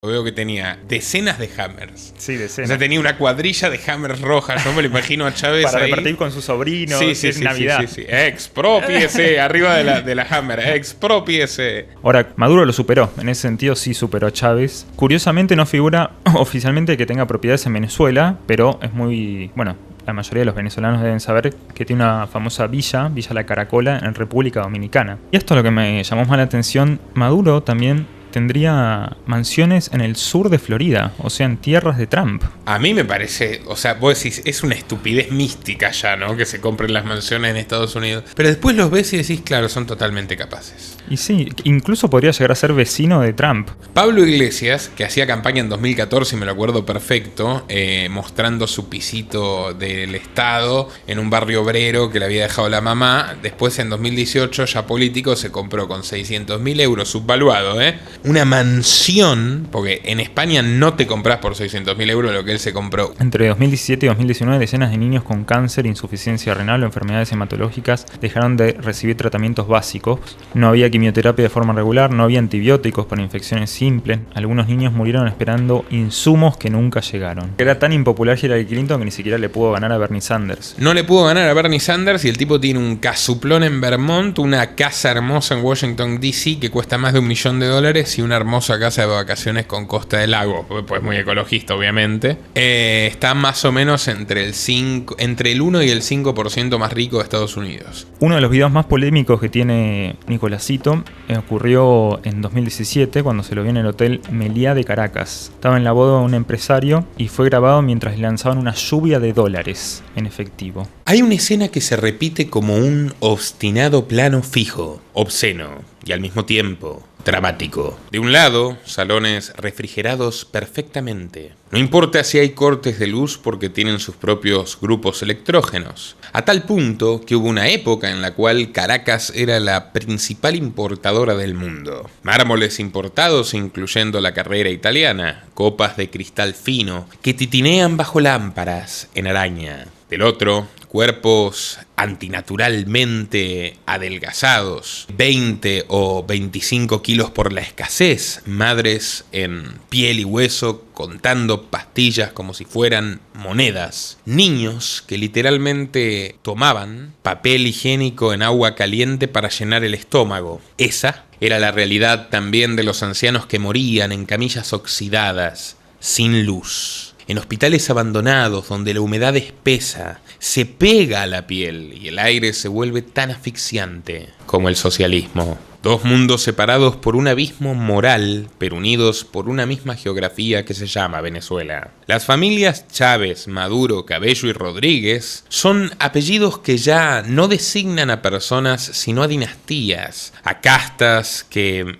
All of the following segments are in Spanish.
Veo que tenía decenas de hammers. Sí, O decenas. sea, tenía una cuadrilla de hammers rojas. Yo me lo imagino a Chávez Para ahí. repartir con sus sobrinos. Sí, Es Navidad. sí. Exprópiese arriba de la hammer. Exprópiese. Ahora, Maduro lo superó. En ese sentido sí superó a Chávez. Curiosamente no figura oficialmente que tenga propiedades en Venezuela, pero es muy... Bueno, la mayoría de los venezolanos deben saber que tiene una famosa Villa La Caracola, en República Dominicana. Y esto es lo que me llamó más la atención. Maduro también tendría mansiones en el sur de Florida, o sea, en tierras de Trump. A mí me parece, o sea, vos decís, es una estupidez mística ya, ¿no? Que se compren las mansiones en Estados Unidos. Pero después los ves y decís, claro, son totalmente capaces. Y sí, incluso podría llegar a ser vecino de Trump. Pablo Iglesias, que hacía campaña en 2014, y me lo acuerdo perfecto, mostrando su pisito del Estado en un barrio obrero que le había dejado la mamá. Después, en 2018, ya político, se compró con 600.000 euros, subvaluado, una mansión, porque en España no te compras por 600.000 euros lo que él se compró. Entre 2017 y 2019, decenas de niños con cáncer, insuficiencia renal o enfermedades hematológicas dejaron de recibir tratamientos básicos. No había quimioterapia de forma regular, no había antibióticos para infecciones simples. Algunos niños murieron esperando insumos que nunca llegaron. Era tan impopular Hillary Clinton que ni siquiera le pudo ganar a Bernie Sanders. No le pudo ganar a Bernie Sanders y el tipo tiene un casuplón en Vermont, una casa hermosa en Washington, D.C. que cuesta más de $1 millón y una hermosa casa de vacaciones con costa del lago, pues muy ecologista obviamente. Está más o menos entre el 1 y el 5% más rico de Estados Unidos. Uno de los videos más polémicos que tiene Nicolásito ocurrió en 2017 cuando se lo vio en el Hotel Meliá de Caracas. Estaba en la boda de un empresario y fue grabado mientras le lanzaban una lluvia de dólares en efectivo. Hay una escena que se repite como un obstinado plano fijo, obsceno y al mismo tiempo dramático. De un lado, salones refrigerados perfectamente. No importa si hay cortes de luz porque tienen sus propios grupos electrógenos. A tal punto que hubo una época en la cual Caracas era la principal importadora del mundo. Mármoles importados incluyendo la carrera italiana, copas de cristal fino que titinean bajo lámparas en araña. Del otro, cuerpos antinaturalmente adelgazados, 20 o 25 kilos por la escasez, madres en piel y hueso contando pastillas como si fueran monedas, niños que literalmente tomaban papel higiénico en agua caliente para llenar el estómago. Esa era la realidad también de los ancianos que morían en camillas oxidadas, sin luz. En hospitales abandonados donde la humedad espesa se pega a la piel y el aire se vuelve tan asfixiante como el socialismo. Dos mundos separados por un abismo moral, pero unidos por una misma geografía que se llama Venezuela. Las familias Chávez, Maduro, Cabello y Rodríguez son apellidos que ya no designan a personas sino a dinastías, a castas que,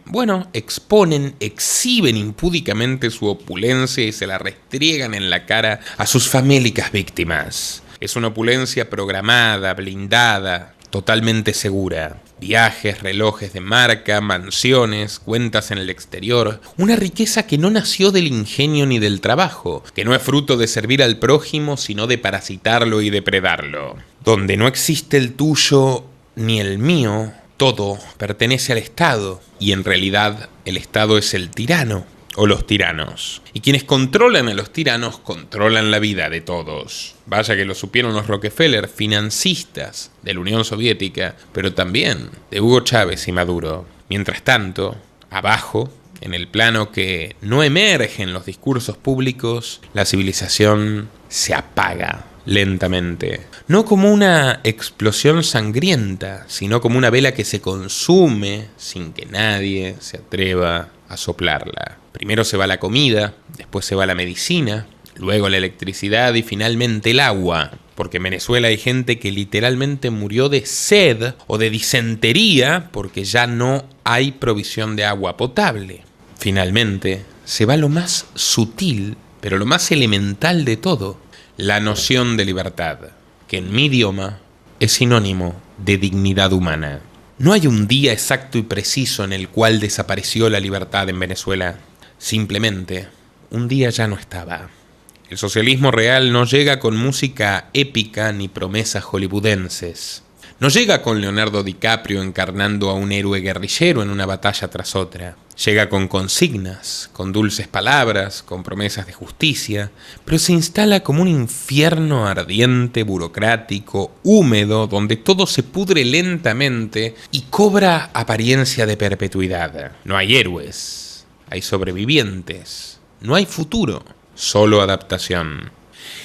exhiben impúdicamente su opulencia y se la restriegan en la cara a sus famélicas víctimas. Es una opulencia programada, blindada, totalmente segura. Viajes, relojes de marca, mansiones, cuentas en el exterior. Una riqueza que no nació del ingenio ni del trabajo, que no es fruto de servir al prójimo, sino de parasitarlo y depredarlo. Donde no existe el tuyo ni el mío, todo pertenece al Estado, y en realidad el Estado es el tirano o los tiranos. Y quienes controlan a los tiranos controlan la vida de todos. Vaya que lo supieron los Rockefeller, financistas de la Unión Soviética, pero también de Hugo Chávez y Maduro. Mientras tanto, abajo, en el plano que no emerge en los discursos públicos, la civilización se apaga lentamente. No como una explosión sangrienta, sino como una vela que se consume sin que nadie se atreva a soplarla. Primero se va la comida, después se va la medicina, luego la electricidad y finalmente el agua. Porque en Venezuela hay gente que literalmente murió de sed o de disentería porque ya no hay provisión de agua potable. Finalmente se va lo más sutil, pero lo más elemental de todo, la noción de libertad, que en mi idioma es sinónimo de dignidad humana. No hay un día exacto y preciso en el cual desapareció la libertad en Venezuela. Simplemente, un día ya no estaba. El socialismo real no llega con música épica ni promesas hollywoodenses. No llega con Leonardo DiCaprio encarnando a un héroe guerrillero en una batalla tras otra. Llega con consignas, con dulces palabras, con promesas de justicia, pero se instala como un infierno ardiente, burocrático, húmedo, donde todo se pudre lentamente y cobra apariencia de perpetuidad. No hay héroes, hay sobrevivientes, no hay futuro, solo adaptación.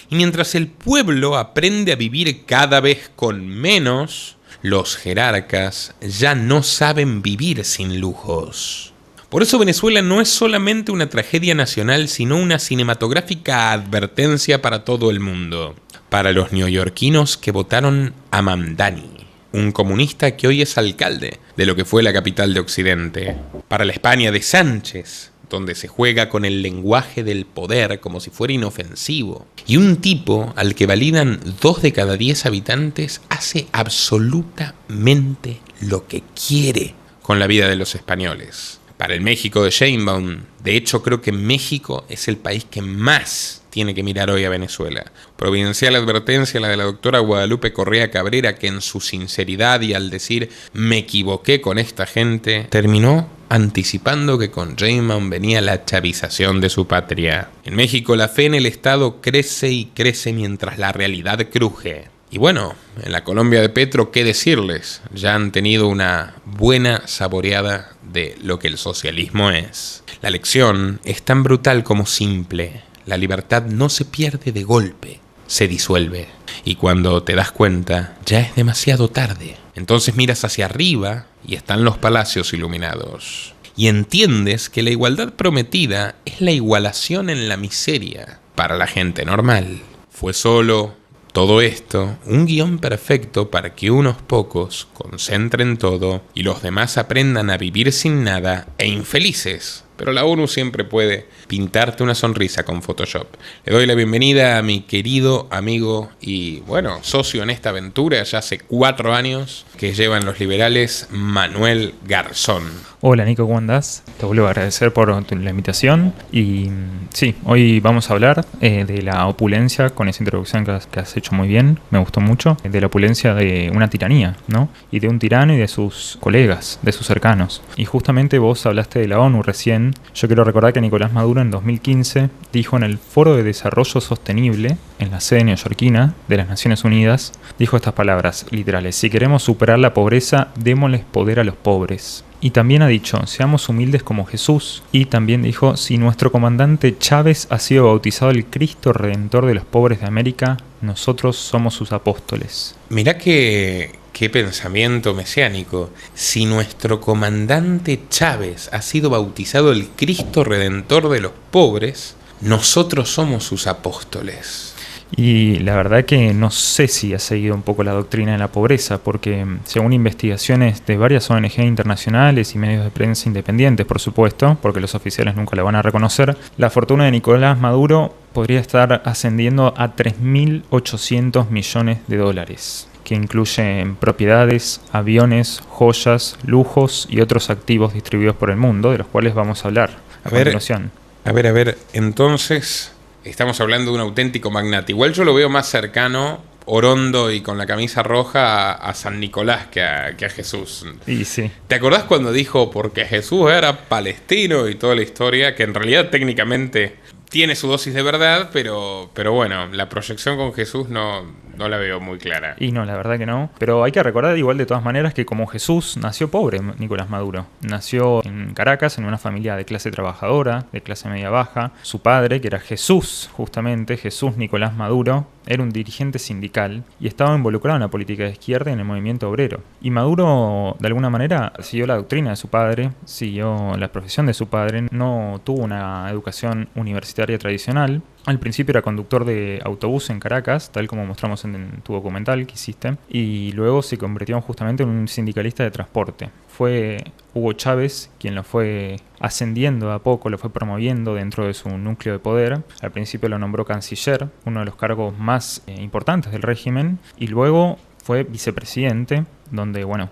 Y mientras el pueblo aprende a vivir cada vez con menos, los jerarcas ya no saben vivir sin lujos. Por eso Venezuela no es solamente una tragedia nacional, sino una cinematográfica advertencia para todo el mundo. Para los neoyorquinos que votaron a Mamdani, un comunista que hoy es alcalde de lo que fue la capital de Occidente. Para la España de Sánchez, donde se juega con el lenguaje del poder como si fuera inofensivo. Y un tipo al que validan 2 de cada 10 habitantes hace absolutamente lo que quiere con la vida de los españoles. Para el México de Sheinbaum, de hecho creo que México es el país que más tiene que mirar hoy a Venezuela. Providencial advertencia la de la doctora Guadalupe Correa Cabrera, que en su sinceridad y al decir me equivoqué con esta gente, terminó anticipando que con Sheinbaum venía la chavización de su patria. En México la fe en el Estado crece y crece mientras la realidad cruje. Y bueno, en la Colombia de Petro, ¿qué decirles? Ya han tenido una buena saboreada de lo que el socialismo es. La lección es tan brutal como simple. La libertad no se pierde de golpe, se disuelve. Y cuando te das cuenta, ya es demasiado tarde. Entonces miras hacia arriba y están los palacios iluminados. Y entiendes que la igualdad prometida es la igualación en la miseria para la gente normal. Fue solo todo esto, un guión perfecto para que unos pocos concentren todo y los demás aprendan a vivir sin nada e infelices. Pero la ONU siempre puede pintarte una sonrisa con Photoshop. Le doy la bienvenida a mi querido amigo y, bueno, socio en esta aventura ya hace 4 años que llevan los liberales, Manuel Garzón. Hola Nico, ¿cómo andás? Te vuelvo a agradecer por la invitación y sí, hoy vamos a hablar de la opulencia, con esa introducción que has hecho muy bien, me gustó mucho, de la opulencia de una tiranía, ¿no? Y de un tirano y de sus colegas, de sus cercanos. Y justamente vos hablaste de la ONU recién. Yo quiero recordar que Nicolás Maduro en 2015 dijo en el Foro de Desarrollo Sostenible, en la sede neoyorquina de las Naciones Unidas, dijo estas palabras literales: si queremos superar la pobreza, démosles poder a los pobres. Y también ha dicho, seamos humildes como Jesús. Y también dijo, si nuestro comandante Chávez ha sido bautizado el Cristo Redentor de los pobres de América, nosotros somos sus apóstoles. Mirá qué pensamiento mesiánico. Si nuestro comandante Chávez ha sido bautizado el Cristo Redentor de los pobres, nosotros somos sus apóstoles. Y la verdad que no sé si ha seguido un poco la doctrina de la pobreza, porque según investigaciones de varias ONG internacionales y medios de prensa independientes, por supuesto, porque los oficiales nunca la van a reconocer, la fortuna de Nicolás Maduro podría estar ascendiendo a 3.800 millones de dólares, que incluyen propiedades, aviones, joyas, lujos y otros activos distribuidos por el mundo, de los cuales vamos a hablar a continuación. A ver, entonces estamos hablando de un auténtico magnate. Igual yo lo veo más cercano, orondo y con la camisa roja, a San Nicolás que a Jesús. Y sí. ¿Te acordás cuando dijo porque Jesús era palestino y toda la historia? Que en realidad técnicamente tiene su dosis de verdad, pero bueno, la proyección con Jesús no la veo muy clara. Y no, la verdad que no. Pero hay que recordar igual de todas maneras que como Jesús nació pobre, Nicolás Maduro. Nació en Caracas, en una familia de clase trabajadora, de clase media baja. Su padre, que era Jesús, justamente, Jesús Nicolás Maduro, era un dirigente sindical y estaba involucrado en la política de izquierda y en el movimiento obrero. Y Maduro, de alguna manera, siguió la doctrina de su padre, siguió la profesión de su padre, no tuvo una educación universitaria tradicional. Al principio era conductor de autobús en Caracas, tal como mostramos en tu documental que hiciste, y luego se convirtió justamente en un sindicalista de transporte. Fue Hugo Chávez quien lo fue ascendiendo a poco, lo fue promoviendo dentro de su núcleo de poder. Al principio lo nombró canciller, uno de los cargos más importantes del régimen, y luego fue vicepresidente donde, bueno,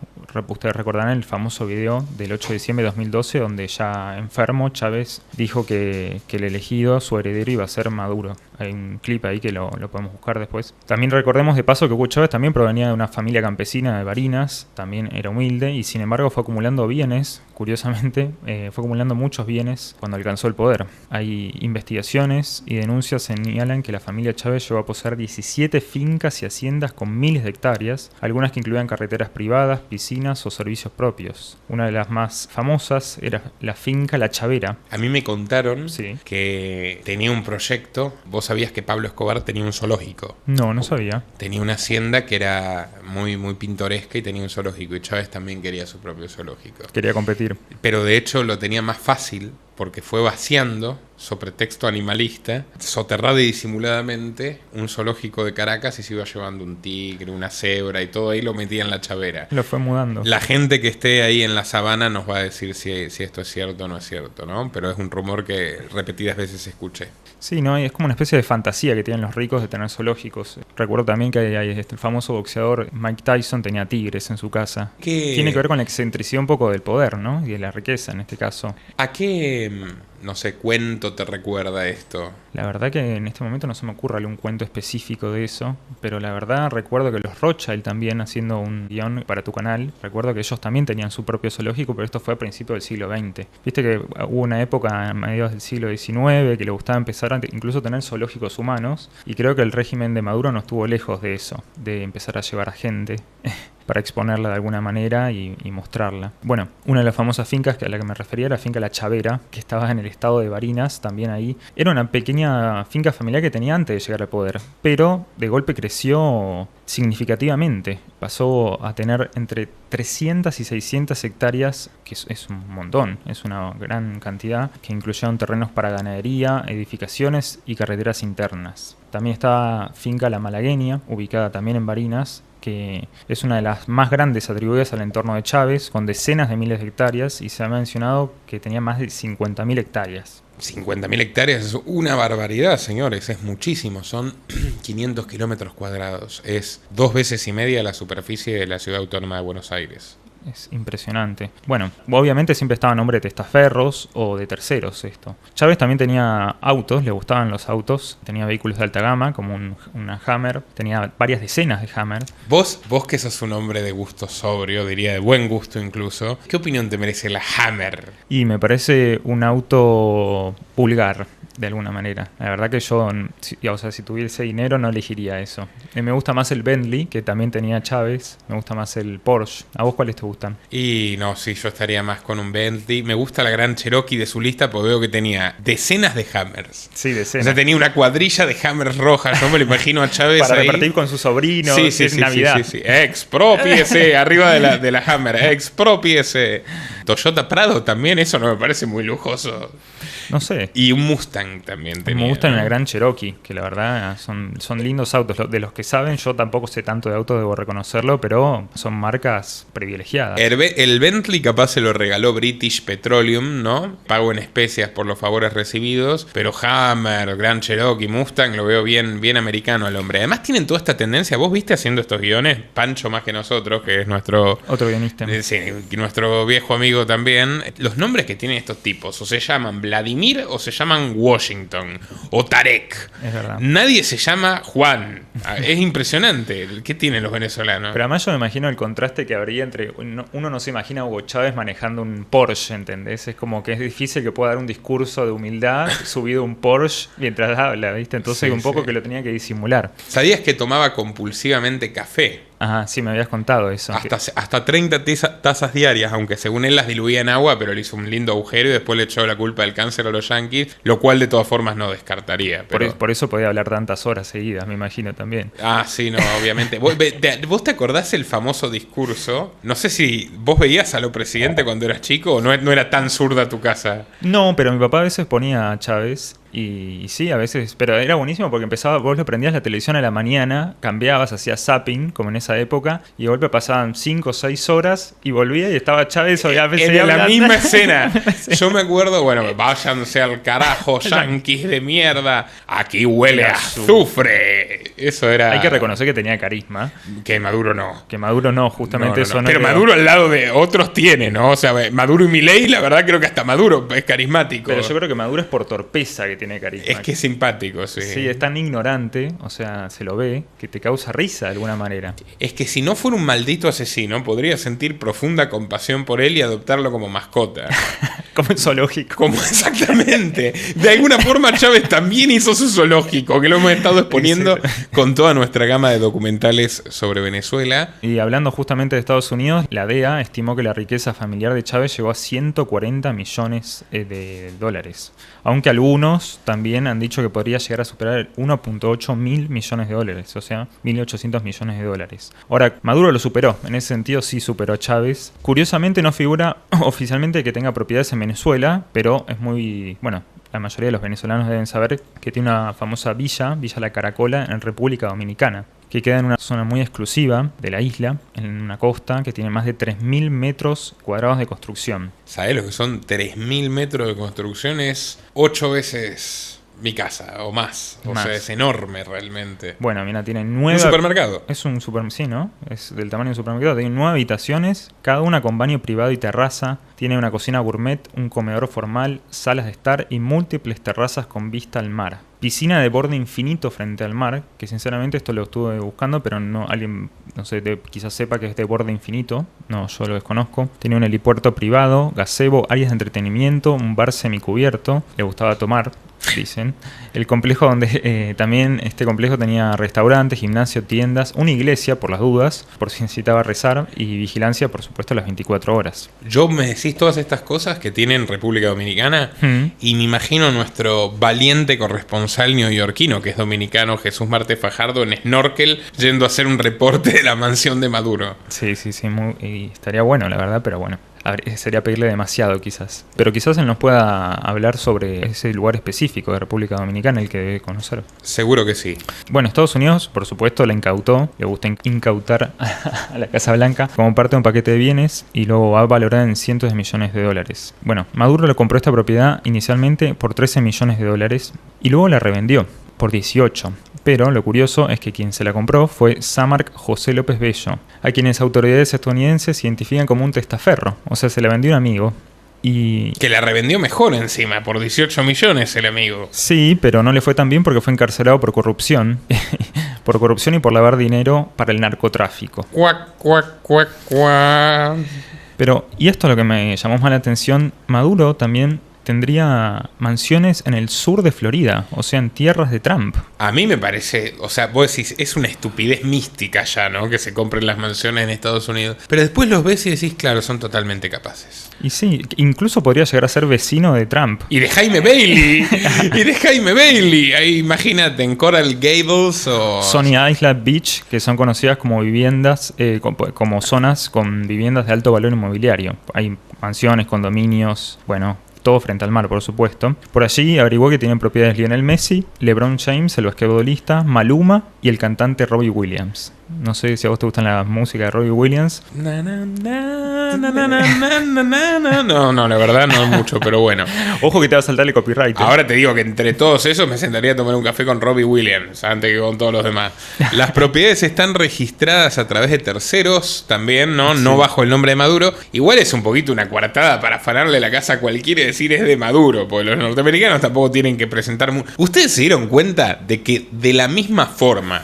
ustedes recordarán el famoso video del 8 de diciembre de 2012, donde ya enfermo Chávez dijo que el elegido, su heredero, iba a ser Maduro. Hay un clip ahí que lo podemos buscar después. También recordemos de paso que Hugo Chávez también provenía de una familia campesina de Barinas, también era humilde y sin embargo fue acumulando bienes, curiosamente, fue acumulando muchos bienes cuando alcanzó el poder. Hay investigaciones y denuncias señalan que la familia Chávez llegó a poseer 17 fincas y haciendas con miles de hectáreas, algunas que incluían carreteras privadas, piscinas o servicios propios. Una de las más famosas era la finca La Chavera. A mí me contaron Sí. que tenía un proyecto. ¿Vos sabías que Pablo Escobar tenía un zoológico? No sabía. Tenía una hacienda que era muy, muy pintoresca y tenía un zoológico. Y Chávez también quería su propio zoológico. Quería competir. Pero de hecho lo tenía más fácil porque fue vaciando, sobre pretexto animalista, soterrado y disimuladamente, un zoológico de Caracas y se iba llevando un tigre, una cebra y todo ahí lo metía en La Chavera. Lo fue mudando. La gente que esté ahí en la sabana nos va a decir si esto es cierto o no es cierto, ¿no? Pero es un rumor que repetidas veces escuché. Sí, ¿no? Es como una especie de fantasía que tienen los ricos de tener zoológicos. Recuerdo también que hay el famoso boxeador Mike Tyson tenía tigres en su casa. ¿Qué? Tiene que ver con la excentricidad un poco del poder, ¿no? Y de la riqueza en este caso. ¿A qué, no sé, cuento te recuerda esto? La verdad que en este momento no se me ocurre algún cuento específico de eso, pero la verdad recuerdo que los Rothschild también haciendo un guión para tu canal, recuerdo que ellos también tenían su propio zoológico, pero esto fue a principios del siglo XX. Viste que hubo una época a mediados del siglo XIX que le gustaba empezar a incluso tener zoológicos humanos, y creo que el régimen de Maduro no estuvo lejos de eso, de empezar a llevar a gente para exponerla de alguna manera y mostrarla. Bueno, una de las famosas fincas a la que me refería era la finca La Chavera, que estaba en el estado de Barinas, también ahí. Era una pequeña finca familiar que tenía antes de llegar al poder, pero de golpe creció significativamente. Pasó a tener entre 300 y 600 hectáreas, que es un montón, es una gran cantidad, que incluyeron terrenos para ganadería, edificaciones y carreteras internas. También está finca La Malagueña, ubicada también en Barinas, que es una de las más grandes atribuidas al entorno de Chávez, con decenas de miles de hectáreas, y se ha mencionado que tenía más de 50.000 hectáreas. 50.000 hectáreas es una barbaridad, señores, es muchísimo, son 500 kilómetros cuadrados, es 2 veces y media la superficie de la ciudad autónoma de Buenos Aires. Es impresionante. Bueno, obviamente siempre estaba a nombre de testaferros o de terceros esto. Chávez también tenía autos, le gustaban los autos, tenía vehículos de alta gama como una Hammer, tenía varias decenas de Hammer. Vos que sos un hombre de gusto sobrio, diría de buen gusto incluso, ¿qué opinión te merece la Hammer? Y me parece un auto vulgar, de alguna manera. La verdad que yo, si tuviese dinero no elegiría eso. Me gusta más el Bentley, que también tenía Chávez. Me gusta más el Porsche. ¿A vos cuáles te gustan? Y no, sí, yo estaría más con un Bentley. Me gusta la Gran Cherokee de su lista porque veo que tenía decenas de Hammers. Sí, decenas. O sea, tenía una cuadrilla de Hammers rojas. Yo me lo imagino a Chávez para ahí. repartir con sus sobrinos. Sí, Navidad. Sí. Expropiese arriba de la Hammer. Expropiese. Toyota Prado también, eso no me parece muy lujoso. No sé. Y un Mustang también tenía. Me gusta una Gran Cherokee, que la verdad son lindos autos. De los que saben, yo tampoco sé tanto de autos, debo reconocerlo, pero son marcas privilegiadas. El Bentley capaz se lo regaló British Petroleum, ¿no? Pago en especias por los favores recibidos, pero Hammer, Gran Cherokee, Mustang lo veo bien americano al hombre. Además tienen toda esta tendencia, vos viste haciendo estos guiones, Pancho más que nosotros, que es nuestro... Otro guionista. Sí, nuestro viejo amigo también. Los nombres que tienen estos tipos, o se llaman Vladimir o se llaman Washington o Tarek. Es verdad. Nadie se llama Juan. Es impresionante. ¿Qué tienen los venezolanos? Pero además yo me imagino el contraste que habría entre... Uno no se imagina a Hugo Chávez manejando un Porsche, ¿entendés? Es como que es difícil que pueda dar un discurso de humildad subido a un Porsche mientras habla, ¿viste? Entonces Sí, un poco sí. que lo tenía que disimular. ¿Sabías que tomaba compulsivamente café? Ajá, sí, me habías contado eso. Hasta 30 tazas diarias, aunque según él las diluía en agua, pero le hizo un lindo agujero y después le echó la culpa del cáncer a los yanquis, lo cual de todas formas no descartaría. Pero... Por eso podía hablar tantas horas seguidas, me imagino también. Ah, sí, no, obviamente. ¿Vos te acordás el famoso discurso? No sé si vos veías a lo presidente cuando eras chico o no era tan zurda tu casa. No, pero mi papá a veces ponía a Chávez Y sí, a veces, pero era buenísimo porque empezaba, vos lo prendías la televisión a la mañana, cambiabas, hacías zapping, como en esa época, y de golpe pasaban 5 o 6 horas y volvía y estaba Chávez o ya en la misma escena. Sí. Yo me acuerdo, bueno, váyanse al carajo, yanquis de mierda, aquí huele a azufre. Eso era... Hay que reconocer que tenía carisma. Que Maduro no. Que Maduro no, justamente eso no. Pero Maduro al lado de otros tiene, ¿no? O sea, Maduro y Milei, la verdad creo que hasta Maduro es carismático. Pero yo creo que Maduro es por torpeza que tiene carisma. Es que es simpático, sí. Sí, es tan ignorante, o sea, se lo ve, que te causa risa de alguna manera. Es que si no fuera un maldito asesino, podría sentir profunda compasión por él y adoptarlo como mascota. Como en zoológico. Como exactamente. De alguna forma Chávez también hizo su zoológico, que lo hemos estado exponiendo con toda nuestra gama de documentales sobre Venezuela. Y hablando justamente de Estados Unidos, la DEA estimó que la riqueza familiar de Chávez llegó a 140 millones de dólares. Aunque algunos también han dicho que podría llegar a superar 1.8 mil millones de dólares, o sea, 1.800 millones de dólares. Ahora, Maduro lo superó, en ese sentido sí superó a Chávez. Curiosamente no figura oficialmente que tenga propiedades en Venezuela, pero es muy, bueno, la mayoría de los venezolanos deben saber que tiene una famosa Villa La Caracola en República Dominicana, que queda en una zona muy exclusiva de la isla, en una costa que tiene más de 3.000 metros cuadrados de construcción. ¿Sabés lo que son 3.000 metros de construcción? Es 8 veces mi casa o más. O sea, es enorme realmente. Bueno, mira, tiene 9... ¿Un supermercado? Es un supermercado, sí, ¿no? Es del tamaño de un supermercado. Tiene 9 habitaciones, cada una con baño privado y terraza. Tiene una cocina gourmet, un comedor formal, salas de estar y múltiples terrazas con vista al mar. Piscina de borde infinito frente al mar, que sinceramente esto lo estuve buscando, pero no alguien, no sé, quizás sepa que es de borde infinito. No, yo lo desconozco. Tiene un helipuerto privado, gazebo, áreas de entretenimiento, un bar semicubierto. Le gustaba tomar, dicen. El complejo donde también este complejo tenía restaurantes, gimnasio, tiendas, una iglesia por las dudas, por si necesitaba rezar, y vigilancia, por supuesto, a las 24 horas. Yo me decís todas estas cosas que tienen República Dominicana y me imagino nuestro valiente corresponsal neoyorquino, que es dominicano, Jesús Marte Fajardo, en snorkel, yendo a hacer un reporte de la mansión de Maduro. Sí, y estaría bueno, la verdad, pero bueno. Sería pedirle demasiado quizás. Pero quizás él nos pueda hablar sobre ese lugar específico de República Dominicana, el que debe conocer. Seguro que sí. Bueno, Estados Unidos, por supuesto, la incautó. Le gusta incautar a la Casa Blanca como parte de un paquete de bienes y luego va a valorar en cientos de millones de dólares. Bueno, Maduro le compró esta propiedad inicialmente por 13 millones de dólares y luego la revendió por 18. Pero lo curioso es que quien se la compró fue Samark José López Bello, a quienes autoridades estadounidenses identifican como un testaferro, o sea, se la vendió un amigo. Y... que la revendió mejor encima, por 18 millones el amigo. Sí, pero no le fue tan bien porque fue encarcelado por corrupción. Por corrupción y por lavar dinero para el narcotráfico. Cuac, cuac, cuac, cuac. Pero, y esto es lo que me llamó más la atención, Maduro también tendría mansiones en el sur de Florida, o sea, en tierras de Trump. A mí me parece, o sea, vos decís, es una estupidez mística ya, ¿no? Que se compren las mansiones en Estados Unidos. Pero después los ves y decís, claro, son totalmente capaces. Y sí, incluso podría llegar a ser vecino de Trump. Y de Jaime Bailey. Ahí, imagínate, en Coral Gables o... Sonny Island Beach, que son conocidas como viviendas, como zonas con viviendas de alto valor inmobiliario. Hay mansiones, condominios, bueno... todo frente al mar, por supuesto. Por allí averiguó que tienen propiedades Lionel Messi, LeBron James, el basquetbolista, Maluma y el cantante Robbie Williams. No sé si a vos te gustan la música de Robbie Williams. No, la verdad no mucho, pero bueno. Ojo que te va a saltar el copyright. Ahora te digo que entre todos esos me sentaría a tomar un café con Robbie Williams antes que con todos los demás. Las propiedades están registradas a través de terceros también, ¿no? Sí. No bajo el nombre de Maduro. Igual es un poquito una coartada para afanarle la casa a cualquiera y decir es de Maduro, porque los norteamericanos tampoco tienen que presentar... ¿Ustedes se dieron cuenta de que de la misma forma,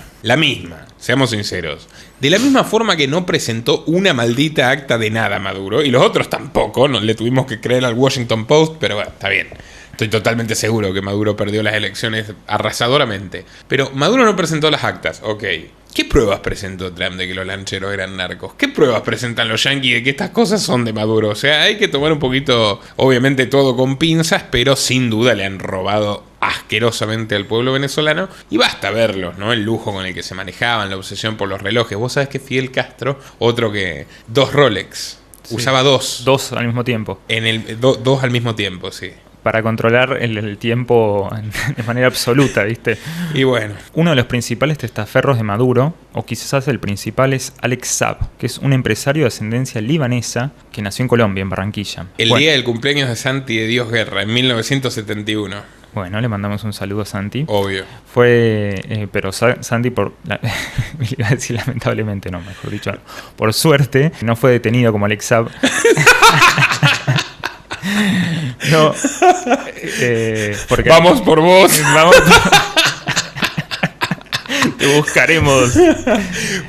seamos sinceros, de la misma forma que no presentó una maldita acta de nada Maduro, y los otros tampoco, no le tuvimos que creer al Washington Post, pero bueno, está bien. Estoy totalmente seguro que Maduro perdió las elecciones arrasadoramente. Pero Maduro no presentó las actas, ok. ¿Qué pruebas presentó Trump de que los lancheros eran narcos? ¿Qué pruebas presentan los yanquis de que estas cosas son de Maduro? O sea, hay que tomar un poquito, obviamente todo con pinzas, pero sin duda le han robado asquerosamente al pueblo venezolano. Y basta verlos, ¿no? El lujo con el que se manejaban, la obsesión por los relojes. Vos sabés que Fidel Castro, otro que... 2 Rolex. Sí. Usaba 2. 2 al mismo tiempo. Dos al mismo tiempo, sí. para controlar el tiempo de manera absoluta, ¿viste? Y bueno. Uno de los principales testaferros de Maduro, o quizás el principal, es Alex Saab, que es un empresario de ascendencia libanesa que nació en Colombia, en Barranquilla. El día del cumpleaños de Santi de Dios Guerra, en 1971. Bueno, le mandamos un saludo a Santi. Obvio. Pero Santi, iba a decir lamentablemente, no, mejor dicho, no. Por suerte, no fue detenido como Alex Saab. No. Porque Vamos por vos. Vamos. Te buscaremos.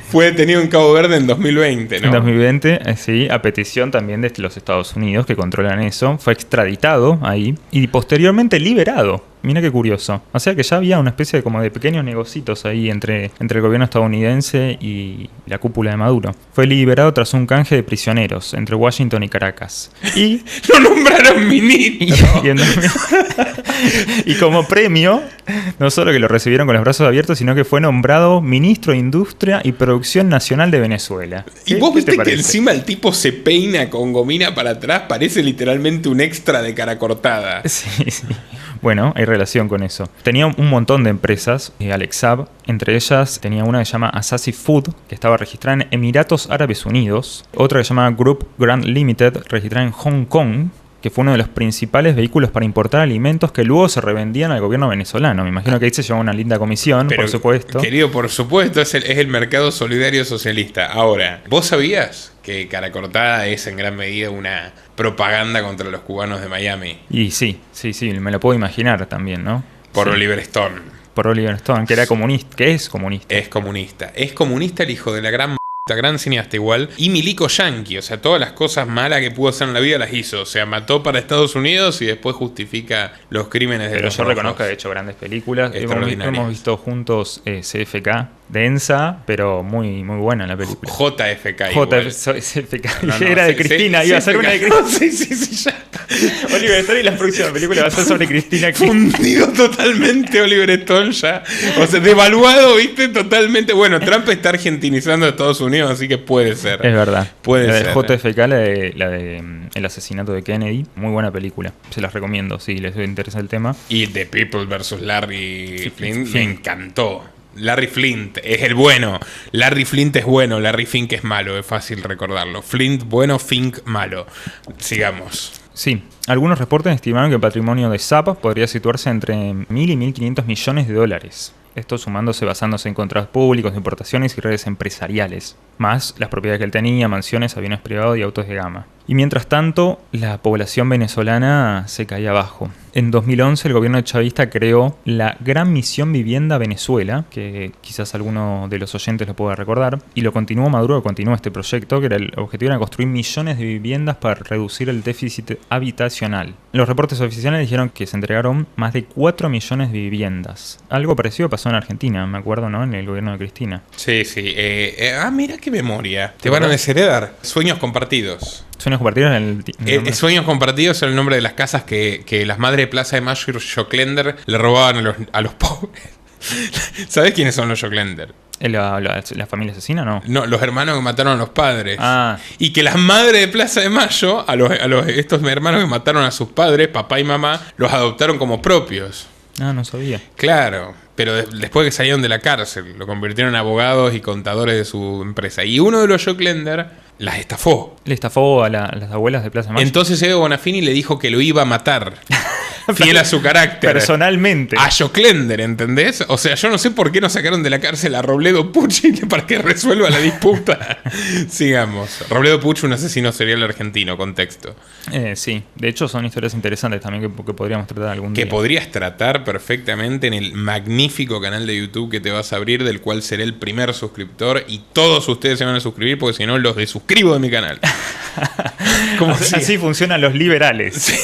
Fue detenido en Cabo Verde en 2020, ¿no? En 2020, sí, a petición también de los Estados Unidos, que controlan eso. Fue extraditado ahí y posteriormente liberado. Mira qué curioso. O sea que ya había una especie de pequeños negocitos ahí entre el gobierno estadounidense y la cúpula de Maduro. Fue liberado tras un canje de prisioneros entre Washington y Caracas. Y lo nombraron ministro. Y como premio, no solo que lo recibieron con los brazos abiertos, sino que fue nombrado ministro de Industria y Producción Nacional de Venezuela. Y vos viste que encima el tipo se peina con gomina para atrás, parece literalmente un extra de cara cortada. Sí, sí. Bueno, hay relación con eso. Tenía un montón de empresas, Alex Saab. Entre ellas tenía una que se llama Asahi Food, que estaba registrada en Emiratos Árabes Unidos. Otra que se llama Group Grand Limited, registrada en Hong Kong, que fue uno de los principales vehículos para importar alimentos que luego se revendían al gobierno venezolano. Me imagino que ahí se llevaba una linda comisión, pero, por supuesto. Querido, por supuesto, es el mercado solidario socialista. Ahora, ¿vos sabías que Cara Cortada es en gran medida una propaganda contra los cubanos de Miami? Y sí, me lo puedo imaginar también, ¿no? Por sí. Oliver Stone. Por Oliver Stone, que era comunista, que es comunista. Es comunista. Es comunista el hijo de la gran cineasta igual, y milico yanqui, o sea, todas las cosas malas que pudo hacer en la vida las hizo, o sea, mató para Estados Unidos y después justifica los crímenes de los Pero yo rojos. reconozco que ha hecho grandes películas. Extraordinarias. Hemos visto juntos CFK, densa, pero muy, muy buena la película. JFK igual. JFK. No, era de Cristina, iba a ser una de Cristina. Sí, ya. Oliver Stone y la próxima película va a ser sobre Cristina. Fundido totalmente Oliver Stone ya. O sea, devaluado, viste, totalmente. Bueno, Trump está argentinizando a Estados Unidos, así que puede ser. Es verdad. Puede la de ser. JFK, la de el asesinato de Kennedy. Muy buena película. Se las recomiendo si les interesa el tema. Y The People vs. Larry Flint me encantó. Larry Flint es el bueno. Larry Flint es bueno. Larry Fink es malo. Es fácil recordarlo. Flint bueno, Fink malo. Sigamos. Sí, algunos reportes estimaron que el patrimonio de Saab podría situarse entre 1.000 y 1.500 millones de dólares. Esto basándose en contratos públicos, importaciones y redes empresariales, más las propiedades que él tenía, mansiones, aviones privados y autos de gama. Y mientras tanto, la población venezolana se caía abajo. En 2011 el gobierno chavista creó la Gran Misión Vivienda Venezuela, que quizás alguno de los oyentes lo pueda recordar, y Maduro continuó este proyecto, que el objetivo era construir millones de viviendas para reducir el déficit habitacional. Los reportes oficiales dijeron que se entregaron más de 4 millones de viviendas. Algo parecido pasó en Argentina, me acuerdo, ¿no? En el gobierno de Cristina. Sí. Mira qué memoria. Te van a desheredar. Sueños compartidos. Sueños compartidos Sueños compartidos es el nombre de las casas que las madres de Plaza de Mayo y Joclender le robaban a los pobres. ¿Sabés quiénes son los Joclender? ¿La familia asesina, no? No, los hermanos que mataron a los padres. Ah. Y que las madres de Plaza de Mayo, estos hermanos que mataron a sus padres, papá y mamá, los adoptaron como propios. Ah, no sabía. Claro, pero después que salieron de la cárcel, lo convirtieron en abogados y contadores de su empresa. Y uno de los Joclender las estafó. Le estafó a las abuelas de Plaza Mayo. Entonces Evo Bonafini le dijo que lo iba a matar. Fiel a su carácter. Personalmente. A Joclender, ¿entendés? O sea, yo no sé por qué no sacaron de la cárcel a Robledo Pucci para que resuelva la disputa. Sigamos. Robledo Pucci, un asesino serial argentino, contexto. Sí, de hecho son historias interesantes también que podríamos tratar algún día. Que podrías tratar perfectamente en el magnífico canal de YouTube que te vas a abrir, del cual seré el primer suscriptor, y todos ustedes se van a suscribir porque si no los desuscribo de mi canal. Así funcionan los liberales. Sí.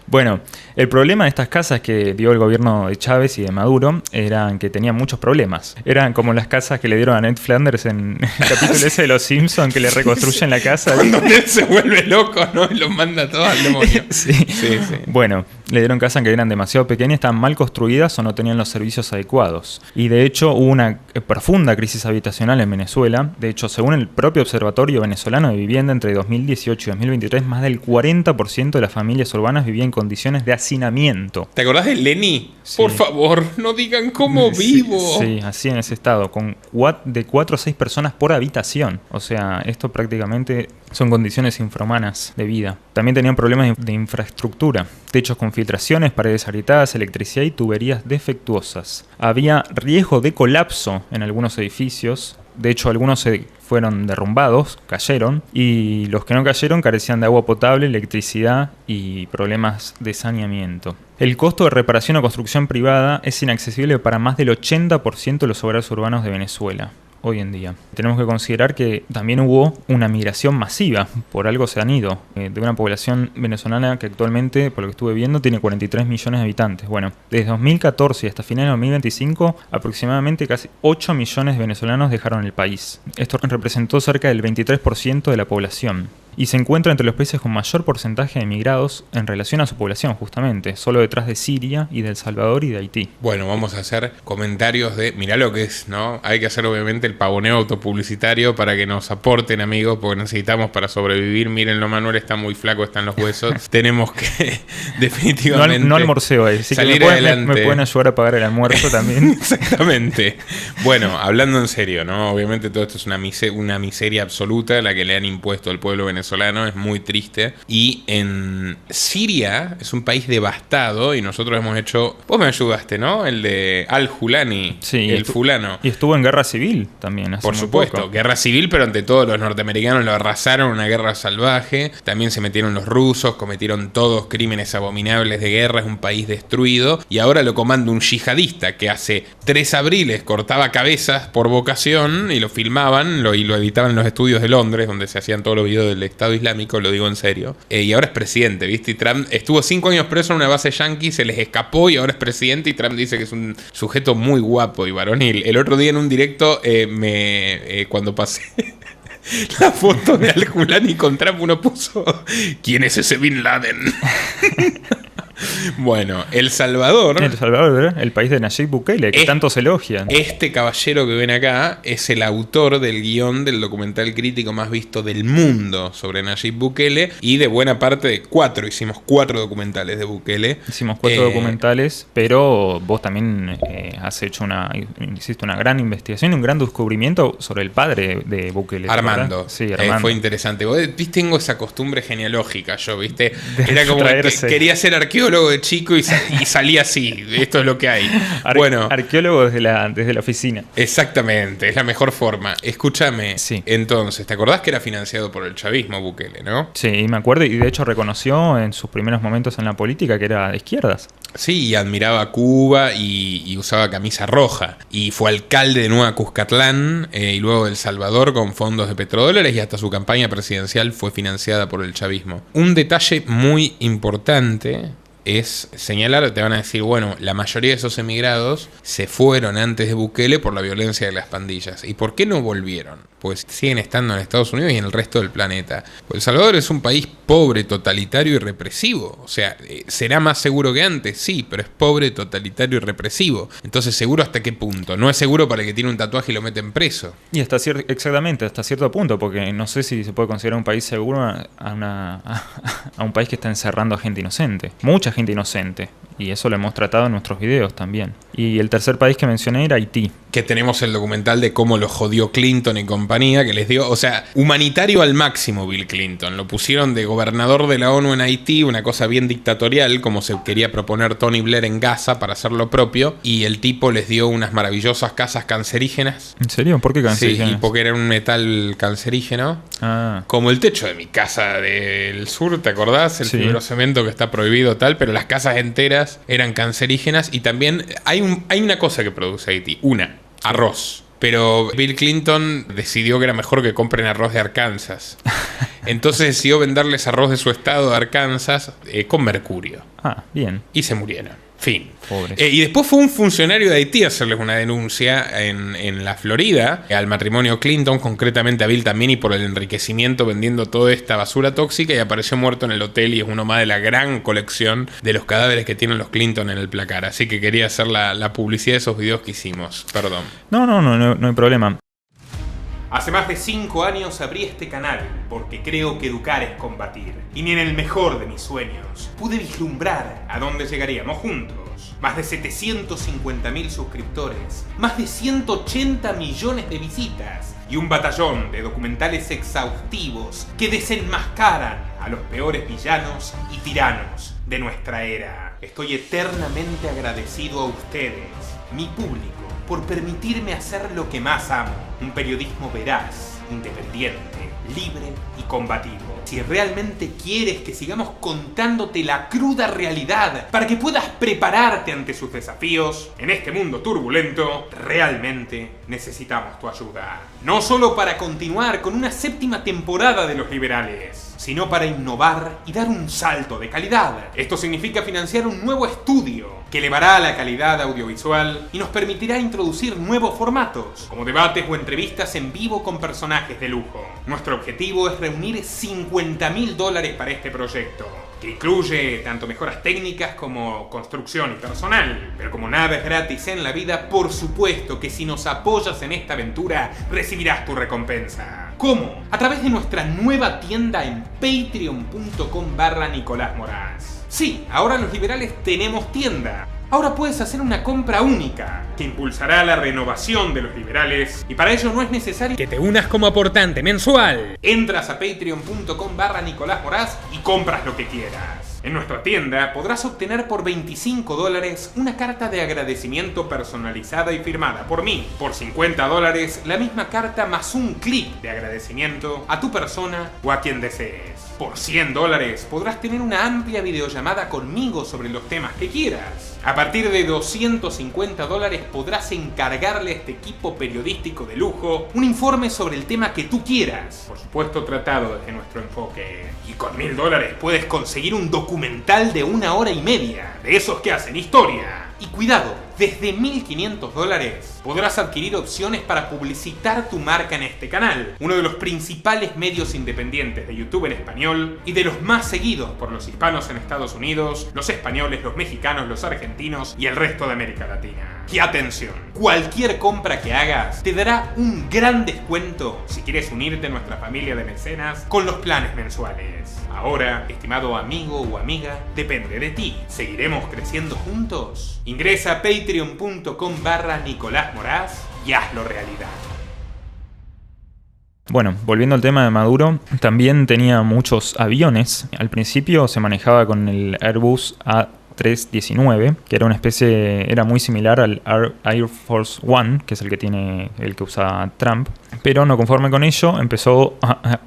Bueno, El problema de estas casas que dio el gobierno de Chávez y de Maduro eran que tenían muchos problemas. Eran como las casas que le dieron a Ned Flanders en el capítulo ese de Los Simpsons, que le reconstruyen la casa. Cuando Ned se vuelve loco, ¿no? Y los manda todos al demonio. Sí. Bueno, le dieron casas que eran demasiado pequeñas, estaban mal construidas o no tenían los servicios adecuados. Y de hecho hubo una profunda crisis habitacional en Venezuela. De hecho, según el propio Observatorio Venezolano de Vivienda, entre 2018 y 2023, más del 40% de las familias urbanas vivían en condiciones de hacinamiento. ¿Te acordás de Lenny? Sí. Por favor, no digan cómo vivo. Sí, así en ese estado, con de 4 a 6 personas por habitación. O sea, esto prácticamente son condiciones infrahumanas de vida. También tenían problemas de infraestructura, techos con filtraciones, paredes agrietadas, electricidad y tuberías defectuosas. Había riesgo de colapso en algunos edificios. De hecho, algunos se fueron derrumbados, cayeron, y los que no cayeron carecían de agua potable, electricidad y problemas de saneamiento. El costo de reparación o construcción privada es inaccesible para más del 80% de los hogares urbanos de Venezuela hoy en día. Tenemos que considerar que también hubo una migración masiva, por algo se han ido, de una población venezolana que actualmente, por lo que estuve viendo, tiene 43 millones de habitantes. Bueno, desde 2014 hasta finales de 2025, aproximadamente casi 8 millones de venezolanos dejaron el país. Esto representó cerca del 23% de la población. Y se encuentra entre los países con mayor porcentaje de emigrados en relación a su población, justamente, solo detrás de Siria y de El Salvador y de Haití. Bueno, vamos a hacer comentarios de... Mirá lo que es, ¿no? Hay que hacer obviamente el pavoneo autopublicitario para que nos aporten, amigos, porque necesitamos para sobrevivir. Mírenlo, Manuel está muy flaco, está en los huesos. Tenemos que definitivamente... No almorceo ahí, así que me pueden ayudar a pagar el almuerzo también. Exactamente. Bueno, hablando en serio, ¿no? Obviamente todo esto es una miseria absoluta la que le han impuesto al pueblo venezolano. Es muy triste. Y en Siria es un país devastado y nosotros hemos hecho... Vos me ayudaste, ¿no? El de Al-Julani, sí, el fulano. Y estuvo en guerra civil también. Por supuesto, poco. Guerra civil, pero ante todo los norteamericanos lo arrasaron, una guerra salvaje. También se metieron los rusos, cometieron todos crímenes abominables de guerra, es un país destruido. Y ahora lo comanda un yihadista que hace 3 abriles cortaba cabezas por vocación y lo filmaban y lo editaban en los estudios de Londres, donde se hacían todos los videos del Estado Islámico, lo digo en serio. Y ahora es presidente, ¿viste? Y Trump estuvo 5 años preso en una base yanqui, se les escapó y ahora es presidente. Y Trump dice que es un sujeto muy guapo y varonil. El otro día en un directo, cuando pasé la foto de Al-Julani con Trump, uno puso: ¿quién es ese Bin Laden? Bueno, El Salvador, el país de Nayib Bukele, que tantos elogian. Este caballero que ven acá es el autor del guión del documental crítico más visto del mundo sobre Nayib Bukele y de buena parte de 4. Hicimos 4 documentales de Bukele. Hicimos 4 documentales, pero vos también hiciste una gran investigación y un gran descubrimiento sobre el padre de Bukele. Armando. Sí, Armando. Fue interesante. Vos, ¿viste? Tengo esa costumbre genealógica yo, ¿viste? Era como que quería ser arqueólogo de chico y salía así. Esto es lo que hay. Bueno, arqueólogo desde la oficina. Exactamente, es la mejor forma. Escúchame, sí. Entonces, ¿te acordás que era financiado por el chavismo Bukele, no? Sí, me acuerdo, y de hecho reconoció en sus primeros momentos en la política que era de izquierdas. Sí, y admiraba a Cuba y usaba camisa roja. Y fue alcalde de Nueva Cuscatlán y luego de El Salvador con fondos de petrodólares y hasta su campaña presidencial fue financiada por el chavismo. Un detalle muy importante es señalar, te van a decir, bueno, la mayoría de esos emigrados se fueron antes de Bukele por la violencia de las pandillas. ¿Y por qué no volvieron? Pues siguen estando en Estados Unidos y en el resto del planeta. Pues El Salvador es un país pobre, totalitario y represivo. O sea, ¿será más seguro que antes? Sí, pero es pobre, totalitario y represivo. Entonces, ¿seguro hasta qué punto? No es seguro para el que tiene un tatuaje y lo meten preso. Y exactamente, hasta cierto punto, porque no sé si se puede considerar un país seguro a un país que está encerrando a gente inocente. Mucha gente inocente. Y eso lo hemos tratado en nuestros videos también. Y el tercer país que mencioné era Haití. Que tenemos el documental de cómo lo jodió Clinton y compañía, que les dio, o sea, humanitario al máximo Bill Clinton. Lo pusieron de gobernador de la ONU en Haití, una cosa bien dictatorial, como se quería proponer Tony Blair en Gaza para hacer lo propio. Y el tipo les dio unas maravillosas casas cancerígenas. ¿En serio? ¿Por qué cancerígenas? Sí, y porque era un metal cancerígeno. Como el techo de mi casa del sur, ¿te acordás? El fibrocemento que está prohibido tal, pero las casas enteras eran cancerígenas. Y también hay una cosa que produce Haití, arroz. Pero Bill Clinton decidió que era mejor que compren arroz de Arkansas. Entonces decidió venderles arroz de su estado de Arkansas con mercurio. Ah, bien. Y se murieron. Fin. Pobres. Y después fue un funcionario de Haití a hacerles una denuncia en la Florida al matrimonio Clinton, concretamente a Bill también, y por el enriquecimiento vendiendo toda esta basura tóxica, y apareció muerto en el hotel, y es uno más de la gran colección de los cadáveres que tienen los Clinton en el placar. Así que quería hacer la publicidad de esos videos que hicimos. Perdón. No hay problema. Hace más de 5 años abrí este canal porque creo que educar es combatir. Y ni en el mejor de mis sueños pude vislumbrar a dónde llegaríamos juntos. Más de 750.000 suscriptores, más de 180 millones de visitas y un batallón de documentales exhaustivos que desenmascaran a los peores villanos y tiranos de nuestra era. Estoy eternamente agradecido a ustedes, mi público, por permitirme hacer lo que más amo, un periodismo veraz, independiente, libre y combativo. Si realmente quieres que sigamos contándote la cruda realidad para que puedas prepararte ante sus desafíos, en este mundo turbulento, realmente necesitamos tu ayuda. No solo para continuar con una 7ª temporada de Los Liberales, sino para innovar y dar un salto de calidad. Esto significa financiar un nuevo estudio que elevará la calidad audiovisual y nos permitirá introducir nuevos formatos, como debates o entrevistas en vivo con personajes de lujo. Nuestro objetivo es reunir $50.000 para este proyecto, que incluye tanto mejoras técnicas como construcción y personal. Pero como nada es gratis en la vida, por supuesto que si nos apoyas en esta aventura, recibirás tu recompensa. ¿Cómo? A través de nuestra nueva tienda en patreon.com/Nicolás Moraz. Sí, ahora los liberales tenemos tienda. Ahora puedes hacer una compra única que impulsará la renovación de los liberales, y para ello no es necesario que te unas como aportante mensual. Entras a patreon.com/Nicolás Moraz y compras lo que quieras. En nuestra tienda podrás obtener por $25 una carta de agradecimiento personalizada y firmada por mí. Por $50 la misma carta más un clic de agradecimiento a tu persona o a quien desees. Por $100 podrás tener una amplia videollamada conmigo sobre los temas que quieras. A partir de $250 podrás encargarle a este equipo periodístico de lujo un informe sobre el tema que tú quieras, por supuesto tratado desde nuestro enfoque. Y con $1.000 puedes conseguir un documental de 1 hora y media, de esos que hacen historia. Y cuidado, desde $1.500 podrás adquirir opciones para publicitar tu marca en este canal, uno de los principales medios independientes de YouTube en español y de los más seguidos por los hispanos en Estados Unidos, los españoles, los mexicanos, los argentinos y el resto de América Latina. Y atención, cualquier compra que hagas te dará un gran descuento si quieres unirte a nuestra familia de mecenas con los planes mensuales. Ahora, estimado amigo o amiga, depende de ti. ¿Seguiremos creciendo juntos? Ingresa a patreon.com/Nicolás Moraz y hazlo realidad. Bueno, volviendo al tema de Maduro, también tenía muchos aviones. Al principio se manejaba con el Airbus A319, que era muy similar al Air Force One, que es el que usa Trump. Pero no conforme con ello,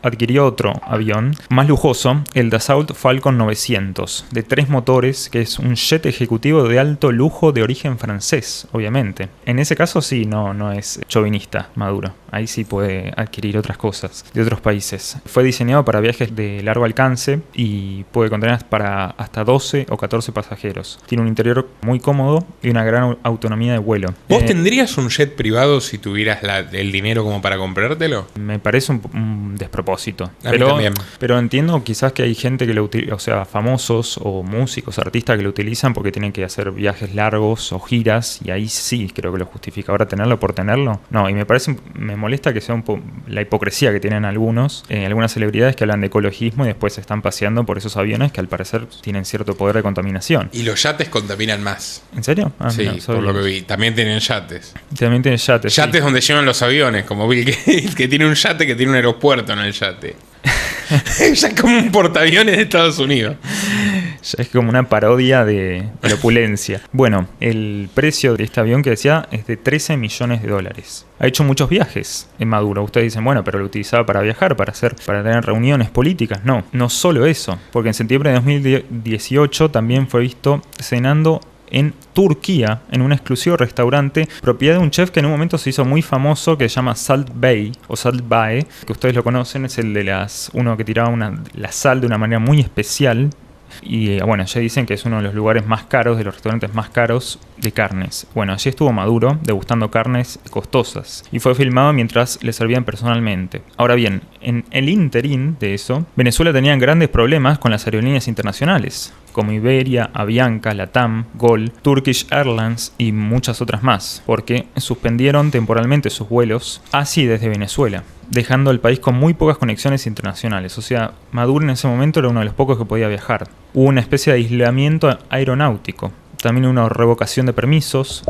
adquirió otro avión más lujoso, el Dassault Falcon 900, de 3 motores, que es un jet ejecutivo de alto lujo de origen francés, obviamente. En ese caso sí, no es chauvinista Maduro. Ahí sí puede adquirir otras cosas de otros países. Fue diseñado para viajes de largo alcance y puede contener para hasta 12 o 14 pasajeros. Tiene un interior muy cómodo y una gran autonomía de vuelo. ¿Vos tendrías un jet privado si tuvieras el dinero como para comprártelo? Me parece un despropósito. A mí también. Pero entiendo quizás que hay gente que lo utiliza, o sea, famosos o músicos, artistas que lo utilizan porque tienen que hacer viajes largos o giras, y ahí sí creo que lo justifica. Ahora tenerlo por tenerlo, no. Y me molesta que sea la hipocresía que tienen algunas celebridades que hablan de ecologismo y después se están paseando por esos aviones que al parecer tienen cierto poder de contaminación. Y los yates contaminan más. ¿En serio? Sí, no, por lo que vi. También tienen yates. Yates sí. Donde llevan los aviones, como Bill Gates, que tiene un yate que tiene un aeropuerto en el yate. Ya es como un portaaviones de Estados Unidos. Ya es como una parodia de la opulencia. Bueno, el precio de este avión que decía es de $13 millones. Ha hecho muchos viajes en Maduro. Ustedes dicen, bueno, pero lo utilizaba para viajar, para tener reuniones políticas. No solo eso, porque en septiembre de 2018 también fue visto cenando en Turquía, en un exclusivo restaurante, propiedad de un chef que en un momento se hizo muy famoso, que se llama Salt Bay, o Salt Bae, que ustedes lo conocen, es el de uno que tiraba la sal de una manera muy especial. Y bueno, ya dicen que es uno de los lugares más caros, de los restaurantes más caros de carnes. Bueno, allí estuvo Maduro degustando carnes costosas y fue filmado mientras le servían personalmente. Ahora bien, en el interín de eso, Venezuela tenía grandes problemas con las aerolíneas internacionales, como Iberia, Avianca, LATAM, GOL, Turkish Airlines y muchas otras más, porque suspendieron temporalmente sus vuelos hacia y desde Venezuela, dejando el país con muy pocas conexiones internacionales. O sea, Maduro en ese momento era uno de los pocos que podía viajar. Hubo una especie de aislamiento aeronáutico. También una revocación de permisos.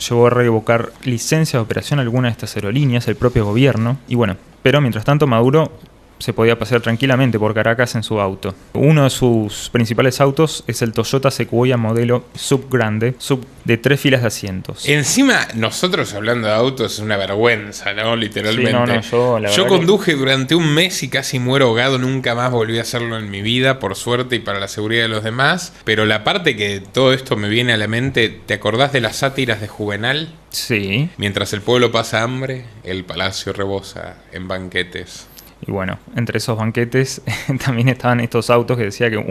Llegó a revocar licencias de operación a alguna de estas aerolíneas, el propio gobierno. Y bueno, pero mientras tanto Maduro se podía pasear tranquilamente por Caracas en su auto. Uno de sus principales autos es el Toyota Sequoia modelo sub grande, sub de 3 filas de asientos. Encima, nosotros hablando de autos es una vergüenza, ¿no? Literalmente. Sí, yo conduje durante un mes y casi muero ahogado. Nunca más volví a hacerlo en mi vida, por suerte y para la seguridad de los demás. Pero la parte que todo esto me viene a la mente, ¿te acordás de las sátiras de Juvenal? Sí. Mientras el pueblo pasa hambre, el palacio rebosa en banquetes. Y bueno, entre esos banquetes también estaban estos autos que decía que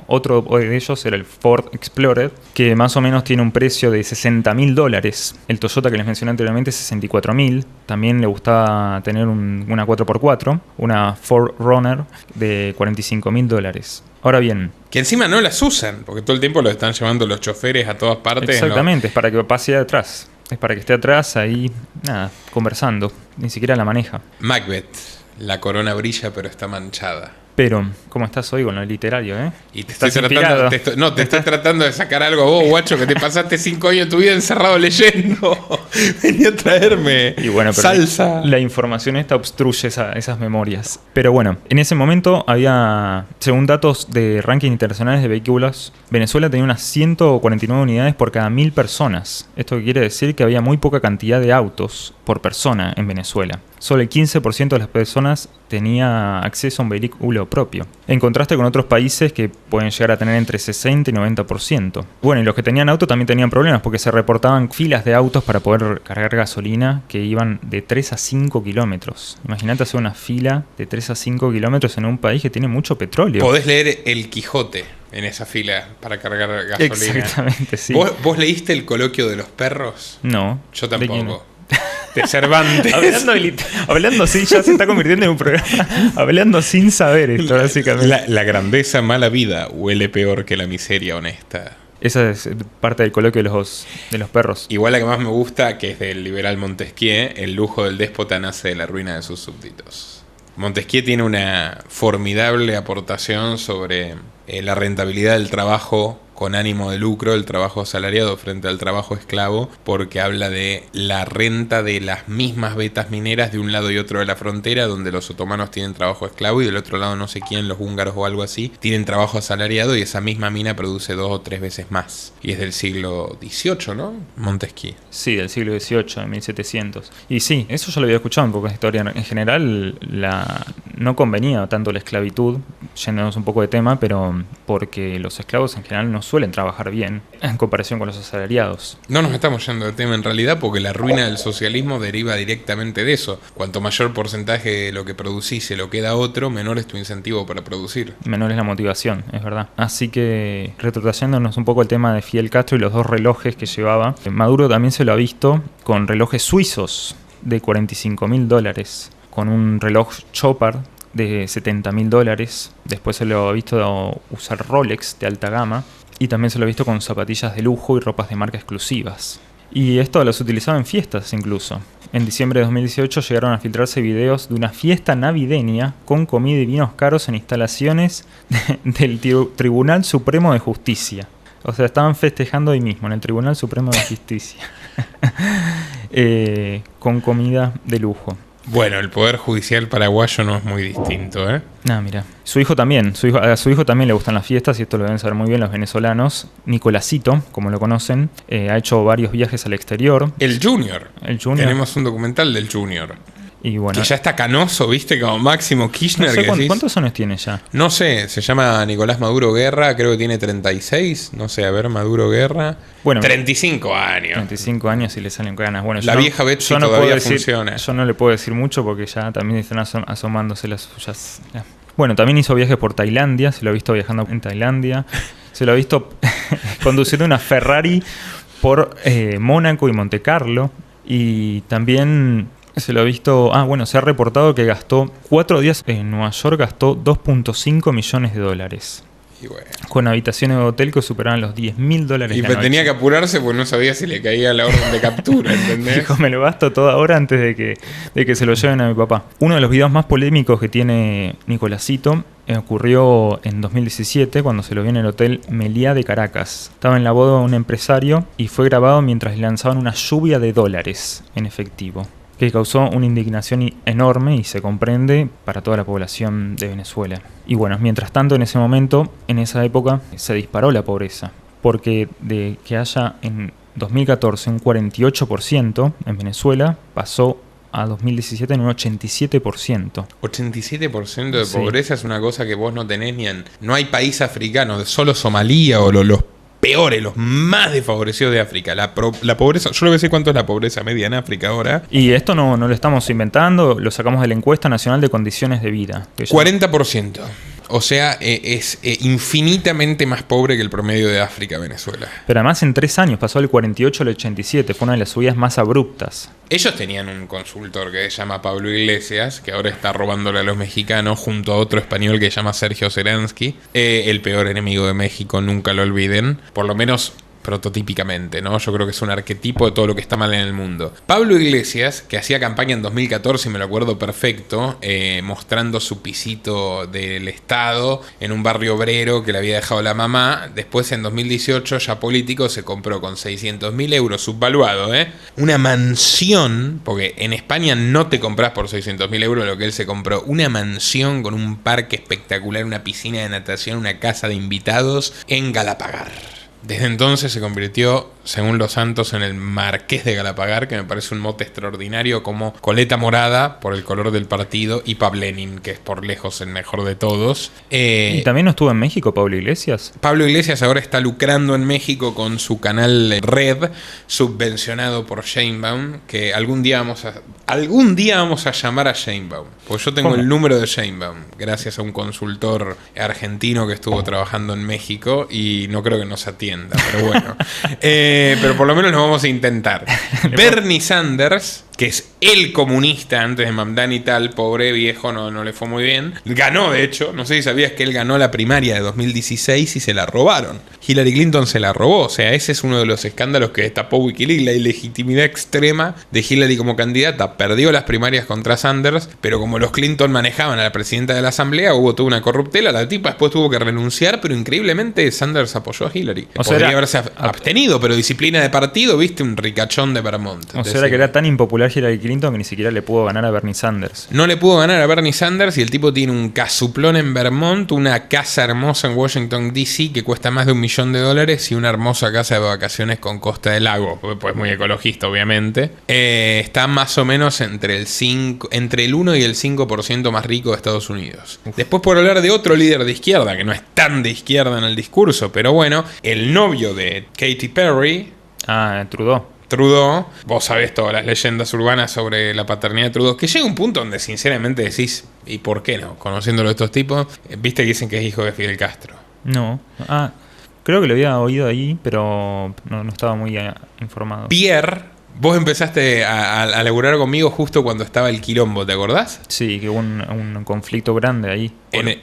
otro de ellos era el Ford Explorer, que más o menos tiene un precio de $60.000. El Toyota que les mencioné anteriormente, $64.000. También le gustaba tener una 4x4, una Ford Runner de $45.000. Ahora bien, que encima no las usan, porque todo el tiempo lo están llevando los choferes a todas partes. Exactamente, es para que pase atrás. Es para que esté atrás ahí, nada, conversando. Ni siquiera la maneja. Macbeth. La corona brilla, pero está manchada. Pero, ¿cómo estás hoy con lo literario, Y te estoy tratando de sacar algo a vos, guacho, que te pasaste 5 años de tu vida encerrado leyendo. Vení a traerme y bueno, salsa. La información esta obstruye esas memorias. Pero bueno, en ese momento había, según datos de ranking internacionales de vehículos, Venezuela tenía unas 149 unidades por cada 1.000 personas. Esto quiere decir que había muy poca cantidad de autos por persona en Venezuela. Solo el 15% de las personas tenía acceso a un vehículo propio, en contraste con otros países que pueden llegar a tener entre 60 y 90%. Bueno, y los que tenían auto también tenían problemas porque se reportaban filas de autos para poder cargar gasolina que iban de 3 a 5 kilómetros. Imagínate hacer una fila de 3 a 5 kilómetros en un país que tiene mucho petróleo. Podés leer El Quijote en esa fila para cargar gasolina. Exactamente, sí. ¿Vos leíste El Coloquio de los Perros? No. Yo tampoco. De Cervantes. hablando sin, ya se está convirtiendo en un programa. Hablando sin saber esto, básicamente. La grandeza mala vida huele peor que la miseria honesta. Esa es parte del coloquio de los perros. Igual la que más me gusta, que es del liberal Montesquieu, el lujo del déspota nace de la ruina de sus súbditos. Montesquieu tiene una formidable aportación sobre la rentabilidad del trabajo con ánimo de lucro, el trabajo asalariado frente al trabajo esclavo, porque habla de la renta de las mismas vetas mineras de un lado y otro de la frontera, donde los otomanos tienen trabajo esclavo y del otro lado no sé quién, los húngaros o algo así, tienen trabajo asalariado y esa misma mina produce 2 o 3 veces más. Y es del siglo XVIII, ¿no? Montesquieu. Sí, del siglo XVIII, de 1700. Y sí, eso yo lo había escuchado en pocas historias. En general, no convenía tanto la esclavitud, yéndonos un poco de tema, pero porque los esclavos en general no suelen trabajar bien en comparación con los asalariados. No nos estamos yendo de tema en realidad porque la ruina del socialismo deriva directamente de eso. Cuanto mayor porcentaje de lo que producís se lo queda a otro, menor es tu incentivo para producir. Menor es la motivación, es verdad. Así que, retrotrayéndonos un poco al tema de Fidel Castro y los 2 relojes que llevaba, Maduro también se lo ha visto con relojes suizos de $45.000, con un reloj Chopard de $70.000. Después se lo ha visto usar Rolex de alta gama. Y también se lo ha visto con zapatillas de lujo y ropas de marca exclusivas. Y esto los utilizaba en fiestas incluso. En diciembre de 2018 llegaron a filtrarse videos de una fiesta navideña con comida y vinos caros en instalaciones del Tribunal Supremo de Justicia. O sea, estaban festejando ahí mismo, en el Tribunal Supremo de Justicia. Con comida de lujo. Bueno, el poder judicial paraguayo no es muy distinto, ¿eh? Mira. A su hijo también le gustan las fiestas y esto lo deben saber muy bien los venezolanos. Nicolásito, como lo conocen, ha hecho varios viajes al exterior. El Junior. Tenemos un documental del Junior. Y bueno, que ya está canoso, ¿viste? Como Máximo Kirchner. no sé que decís, ¿cuántos años tiene ya? no sé, se llama Nicolás Maduro Guerra, creo que tiene 36. No sé, a ver, Maduro Guerra. Bueno, 35 años. 35 años y le salen ganas. Bueno, La vieja Betsy yo no todavía puedo decir, funciona. Yo no le puedo decir mucho porque ya también están asomándose las suyas. Ya. Bueno, también hizo viajes por Tailandia, se lo ha visto viajando en Tailandia. Se lo ha visto conduciendo una Ferrari por Mónaco y Monte Carlo. Y también se lo ha visto... se ha reportado que gastó 4 días en Nueva York, gastó $2.5 millones. Y bueno. Con habitaciones de hotel que superaban los $10.000 Y la noche. tenía que apurarse porque no sabía si le caía la orden de captura, ¿entendés? Dijo, me lo gasto todo ahora antes de que se lo lleven a mi papá. Uno de los videos más polémicos que tiene Nicolásito ocurrió en 2017 cuando se lo vio en el hotel Meliá de Caracas. Estaba en la boda de un empresario y fue grabado mientras le lanzaban una lluvia de dólares en efectivo, que causó una indignación enorme y se comprende para toda la población de Venezuela. Y bueno, mientras tanto en ese momento, en esa época, se disparó la pobreza, porque de que haya en 2014 un 48% en Venezuela, pasó a 2017 en un 87%. 87% de Sí. pobreza es una cosa que vos no tenés ni en... No hay país africano, solo Somalia o los peores, los más desfavorecidos de África. La pobreza, yo le voy a decir cuánto es la pobreza media en África ahora. Y esto no lo estamos inventando, lo sacamos de la Encuesta Nacional de Condiciones de Vida. Que ya- 40%. O sea, es infinitamente más pobre que el promedio de África, Venezuela. Pero además en 3 años pasó del 48 al 87, fue una de las subidas más abruptas. Ellos tenían un consultor que se llama Pablo Iglesias, que ahora está robándole a los mexicanos, junto a otro español que se llama Sergio Zelensky, el peor enemigo de México, nunca lo olviden. Por lo menos prototípicamente, ¿no? Yo creo que es un arquetipo de todo lo que está mal en el mundo. Pablo Iglesias, que hacía campaña en 2014, y me lo acuerdo perfecto, mostrando su pisito del Estado en un barrio obrero que le había dejado la mamá. Después, en 2018, ya político, se compró con 600.000 euros, subvaluado, una mansión, porque en España no te compras por 600.000 euros lo que él se compró, una mansión con un parque espectacular, una piscina de natación, una casa de invitados en Galapagar. Desde entonces se convirtió, según los santos, en el Marqués de Galapagar, que me parece un mote extraordinario, como coleta morada por el color del partido y Pablenin, que es por lejos el mejor de todos. ¿Y también no estuvo en México Pablo Iglesias? Pablo Iglesias ahora está lucrando en México con su canal Red, subvencionado por Sheinbaum, que algún día vamos a llamar a Sheinbaum. Porque yo tengo ¿Cómo? el número de Sheinbaum, gracias a un consultor argentino que estuvo trabajando en México y no creo que nos atienda, pero bueno. Pero por lo menos lo vamos a intentar. Bernie Sanders, que es el comunista antes de Mamdani y tal, pobre viejo, no le fue muy bien. Ganó, de hecho, no sé si sabías que él ganó la primaria de 2016 y se la robaron. Hillary Clinton se la robó, o sea, ese es uno de los escándalos que destapó Wikileaks, la ilegitimidad extrema de Hillary como candidata. Perdió las primarias contra Sanders, pero como los Clinton manejaban a la presidenta de la asamblea, hubo toda una corruptela, la tipa después tuvo que renunciar, pero increíblemente Sanders apoyó a Hillary. O sea, Podría era- haberse abstenido, pero disciplina de partido, viste, un ricachón de Vermont. O sea, era que era tan impopular Hillary Clinton que ni siquiera le pudo ganar a Bernie Sanders. No le pudo ganar a Bernie Sanders y el tipo tiene un casuplón en Vermont, una casa hermosa en Washington, D.C. que cuesta más de $1 millón y una hermosa casa de vacaciones con costa del lago. Pues muy ecologista, obviamente. Está más o menos entre el 1 y el 5% más rico de Estados Unidos. Después, por hablar de otro líder de izquierda, que no es tan de izquierda en el discurso, pero bueno, el novio de Katy Perry, Trudeau, vos sabés todas las leyendas urbanas sobre la paternidad de Trudeau, que llega un punto donde sinceramente decís, ¿y por qué no? Conociéndolo de estos tipos, viste que dicen que es hijo de Fidel Castro. No. Creo que lo había oído ahí, pero no estaba muy informado. Pierre, vos empezaste a laburar conmigo justo cuando estaba el quilombo, ¿te acordás? Sí, que hubo un conflicto grande ahí. En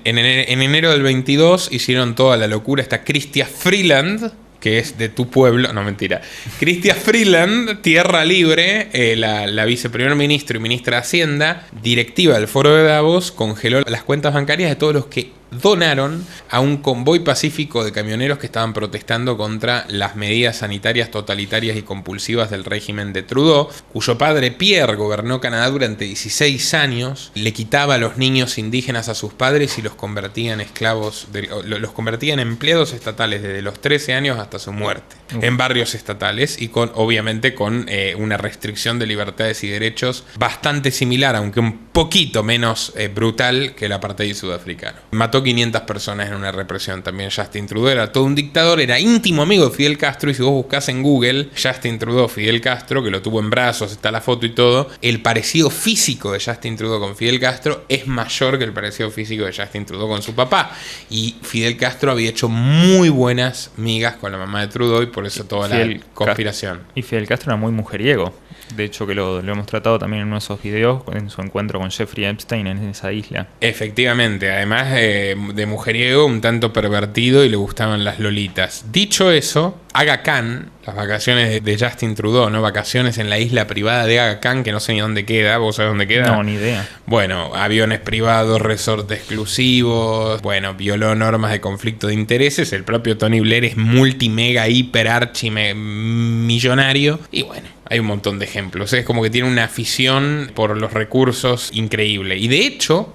enero del 22 hicieron toda la locura. Está Chrystia Freeland, que es de tu pueblo, no mentira. Chrystia Freeland, Tierra Libre, la viceprimer ministro y ministra de Hacienda, directiva del Foro de Davos, congeló las cuentas bancarias de todos los que donaron a un convoy pacífico de camioneros que estaban protestando contra las medidas sanitarias totalitarias y compulsivas del régimen de Trudeau, cuyo padre Pierre gobernó Canadá durante 16 años, le quitaba a los niños indígenas a sus padres y los convertía en esclavos, los convertía en empleados estatales desde los 13 años hasta su muerte. en barrios estatales y obviamente con una restricción de libertades y derechos bastante similar, aunque un poquito menos brutal que el apartheid sudafricano. Mató 500 personas en una represión también. Justin Trudeau era todo un dictador, era íntimo amigo de Fidel Castro, y si vos buscás en Google Justin Trudeau, Fidel Castro, que lo tuvo en brazos, está la foto y todo, el parecido físico de Justin Trudeau con Fidel Castro es mayor que el parecido físico de Justin Trudeau con su papá. Y Fidel Castro había hecho muy buenas migas con la mamá de Trudeau y por eso toda la conspiración. Y Fidel Castro era muy mujeriego. De hecho, que lo hemos tratado también en uno de esos videos, en su encuentro con Jeffrey Epstein en esa isla. Efectivamente, además de mujeriego, un tanto pervertido, y le gustaban las lolitas. Dicho eso, Aga Khan, las vacaciones de Justin Trudeau, ¿no? Vacaciones en la isla privada de Aga Khan, que no sé ni dónde queda. ¿Vos sabés dónde queda? No, ni idea. Bueno, aviones privados, resort exclusivos, bueno, violó normas de conflicto de intereses. El propio Tony Blair es multimega, hiper, archi millonario. Y bueno, hay un montón de ejemplos. Es como que tiene una afición por los recursos increíble. Y de hecho,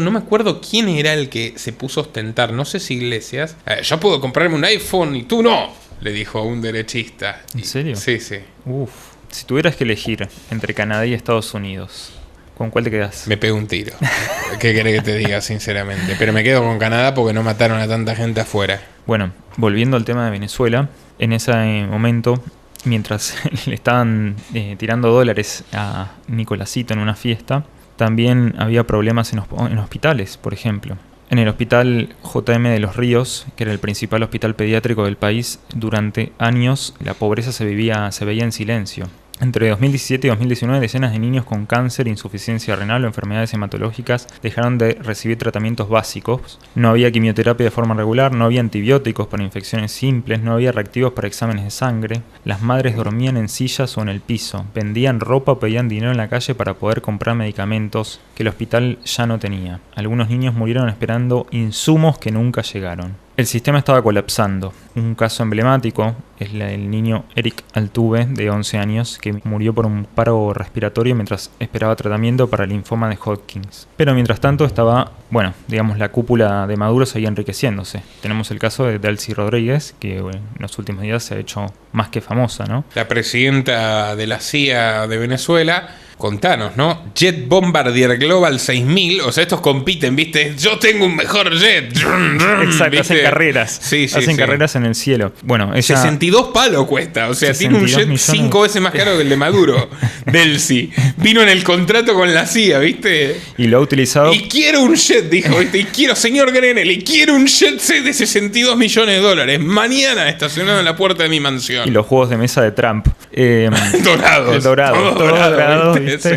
no me acuerdo quién era el que se puso a ostentar. No sé si Iglesias. Yo puedo comprarme un iPhone y tú no, le dijo a un derechista. ¿En serio? Sí, sí. Uf. Si tuvieras que elegir entre Canadá y Estados Unidos, ¿con cuál te quedas? Me pego un tiro. ¿Qué querés que te diga, sinceramente? Pero me quedo con Canadá porque no mataron a tanta gente afuera. Bueno, volviendo al tema de Venezuela, en ese momento, mientras le estaban tirando dólares a Nicolásito en una fiesta, también había problemas en hospitales, por ejemplo. En el hospital JM de Los Ríos, que era el principal hospital pediátrico del país, durante años la pobreza se veía en silencio. Entre 2017 y 2019, decenas de niños con cáncer, insuficiencia renal o enfermedades hematológicas dejaron de recibir tratamientos básicos. No había quimioterapia de forma regular, no había antibióticos para infecciones simples, no había reactivos para exámenes de sangre. Las madres dormían en sillas o en el piso, vendían ropa o pedían dinero en la calle para poder comprar medicamentos que el hospital ya no tenía. Algunos niños murieron esperando insumos que nunca llegaron. El sistema estaba colapsando. Un caso emblemático es el niño Eric Altuve, de 11 años, que murió por un paro respiratorio mientras esperaba tratamiento para el linfoma de Hodgkin. Pero mientras tanto estaba, la cúpula de Maduro seguía enriqueciéndose. Tenemos el caso de Delcy Rodríguez, que en los últimos días se ha hecho más que famosa, ¿no? La presidenta de la CIA de Venezuela. Contanos, ¿no? Jet Bombardier Global 6000, o sea, estos compiten, ¿viste? Yo tengo un mejor jet. Exacto, ¿viste? Hacen carreras. Sí, Carreras en el cielo. Bueno, ella... 62 palos cuesta, o sea, tiene un jet millones. 5 veces más caro que el de Maduro. Delcy. Vino en el contrato con la CIA, ¿viste? Y lo ha utilizado... Y quiero un jet, dijo, ¿viste? Y quiero, señor Grenell, y quiero un jet de 62 millones de dólares. Mañana estacionado en la puerta de mi mansión. Y los juegos de mesa de Trump. Dorados. Todos dorados. Sí.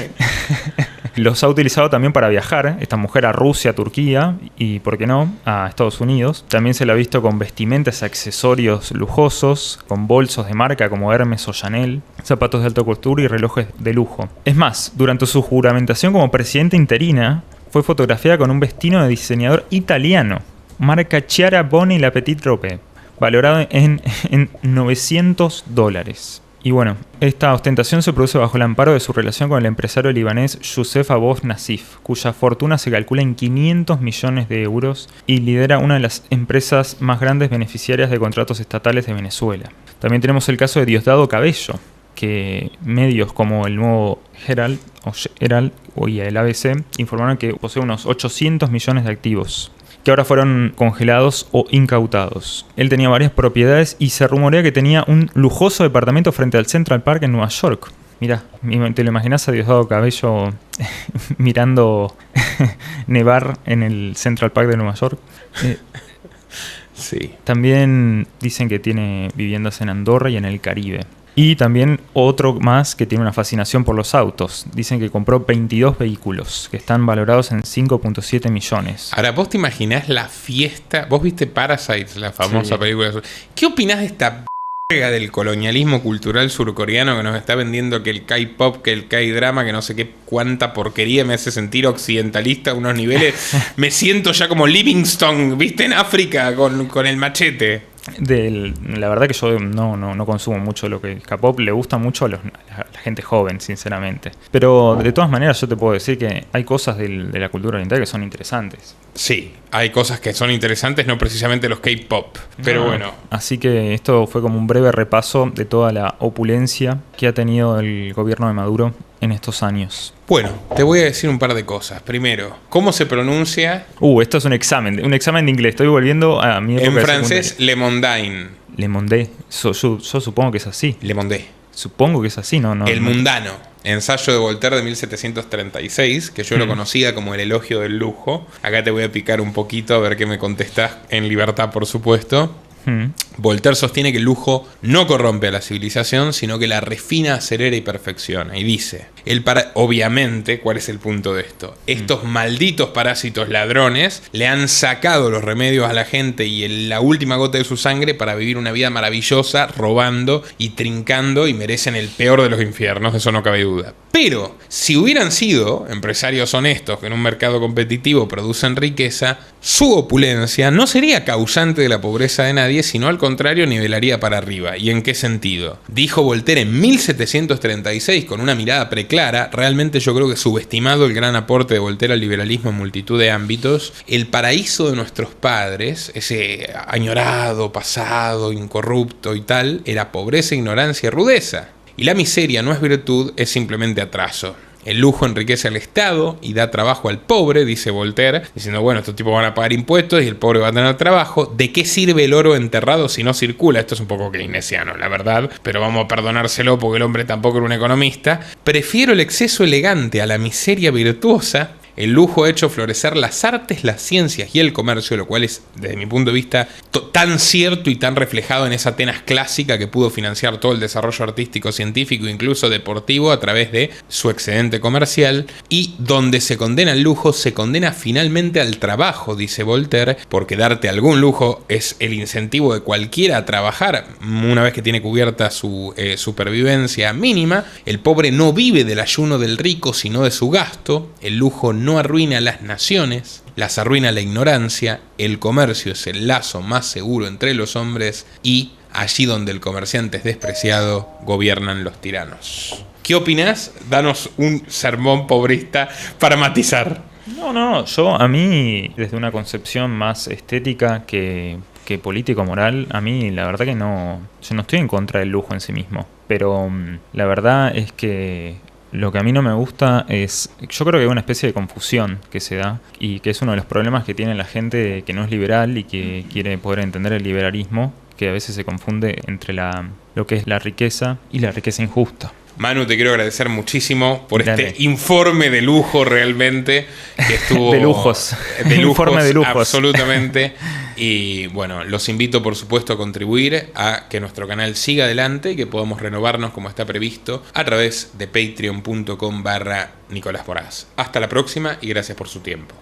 Los ha utilizado también para viajar, esta mujer, a Rusia, Turquía y, ¿por qué no?, a Estados Unidos. También se la ha visto con vestimentas, accesorios lujosos, con bolsos de marca como Hermes o Chanel, zapatos de alta costura y relojes de lujo. Es más, durante su juramentación como presidenta interina, fue fotografiada con un vestido de diseñador italiano, marca Chiara Boni La Petite Robe, valorado en $900. Y bueno, esta ostentación se produce bajo el amparo de su relación con el empresario libanés Youssef Abou Nassif, cuya fortuna se calcula en 500 millones de euros y lidera una de las empresas más grandes beneficiarias de contratos estatales de Venezuela. También tenemos el caso de Diosdado Cabello, que medios como el Nuevo Herald y el ABC informaron que posee unos 800 millones de activos, que ahora fueron congelados o incautados. Él tenía varias propiedades y se rumorea que tenía un lujoso departamento frente al Central Park en Nueva York. Mirá, ¿te lo imaginás a Diosdado Cabello mirando nevar en el Central Park de Nueva York? Sí. También dicen que tiene viviendas en Andorra y en el Caribe. Y también otro más que tiene una fascinación por los autos. Dicen que compró 22 vehículos que están valorados en 5.7 millones. Ahora, ¿vos te imaginás la fiesta? ¿Vos viste Parasites, la famosa película? ¿Qué opinás de esta verga del colonialismo cultural surcoreano que nos está vendiendo que el K-pop, que el K-drama, que no sé qué cuánta porquería? Me hace sentir occidentalista a unos niveles. Me siento ya como Livingstone, ¿viste? En África con el machete. La verdad que yo no consumo mucho lo que es K-pop. Le gusta mucho a la gente joven, sinceramente. Pero de todas maneras yo te puedo decir que hay cosas de la cultura oriental que son interesantes. Sí, hay cosas que son interesantes, no precisamente los K-pop, pero bueno. Así que esto fue como un breve repaso de toda la opulencia que ha tenido el gobierno de Maduro en estos años. Bueno, te voy a decir un par de cosas. Primero, ¿cómo se pronuncia? Esto es un examen de inglés. Estoy volviendo a mi época en de francés, secundaria. Le Mondain. Le Mondé. Yo supongo que es así. Le Mondé. Supongo que es así, ¿no? El mundano. Ensayo de Voltaire de 1736, que yo lo conocía como el elogio del lujo. Acá te voy a picar un poquito a ver qué me contestás en libertad, por supuesto. Voltaire sostiene que el lujo no corrompe a la civilización, sino que la refina, acelera y perfecciona. Y dice, obviamente, ¿cuál es el punto de esto? Estos malditos parásitos ladrones le han sacado los remedios a la gente y la última gota de su sangre para vivir una vida maravillosa, robando y trincando, y merecen el peor de los infiernos, de eso no cabe duda. Pero, si hubieran sido empresarios honestos que en un mercado competitivo producen riqueza, su opulencia no sería causante de la pobreza de nadie, sino al contrario nivelaría para arriba. ¿Y en qué sentido? Dijo Voltaire en 1736 con una mirada preclara, realmente yo creo que subestimado el gran aporte de Voltaire al liberalismo en multitud de ámbitos. El paraíso de nuestros padres, ese añorado pasado, incorrupto y tal, era pobreza, ignorancia y rudeza. Y la miseria no es virtud, es simplemente atraso. El lujo enriquece al Estado y da trabajo al pobre, dice Voltaire, diciendo, bueno, estos tipos van a pagar impuestos y el pobre va a tener trabajo. ¿De qué sirve el oro enterrado si no circula? Esto es un poco keynesiano, la verdad, pero vamos a perdonárselo porque el hombre tampoco era un economista. Prefiero el exceso elegante a la miseria virtuosa. El lujo ha hecho florecer las artes, las ciencias y el comercio, lo cual es, desde mi punto de vista, tan cierto y tan reflejado en esa Atenas clásica que pudo financiar todo el desarrollo artístico, científico e incluso deportivo a través de su excedente comercial. Y donde se condena el lujo, se condena finalmente al trabajo, dice Voltaire, porque darte algún lujo es el incentivo de cualquiera a trabajar una vez que tiene cubierta su supervivencia mínima. El pobre no vive del ayuno del rico, sino de su gasto. El lujo no arruina las naciones, las arruina la ignorancia. El comercio es el lazo más seguro entre los hombres y allí donde el comerciante es despreciado, gobiernan los tiranos. ¿Qué opinás? Danos un sermón pobrista para matizar. No, a mí, desde una concepción más estética que político-moral, a mí la verdad que no, yo no estoy en contra del lujo en sí mismo, pero la verdad es que lo que a mí no me gusta es, yo creo que hay una especie de confusión que se da y que es uno de los problemas que tiene la gente que no es liberal y que quiere poder entender el liberalismo, que a veces se confunde entre lo que es la riqueza y la riqueza injusta. Manu, te quiero agradecer muchísimo por Dale. este informe de lujo realmente que estuvo... De lujos. Informe de lujos. Absolutamente. Y bueno, los invito por supuesto a contribuir a que nuestro canal siga adelante y que podamos renovarnos como está previsto a través de patreon.com/Nicolás Borás. Hasta la próxima y gracias por su tiempo.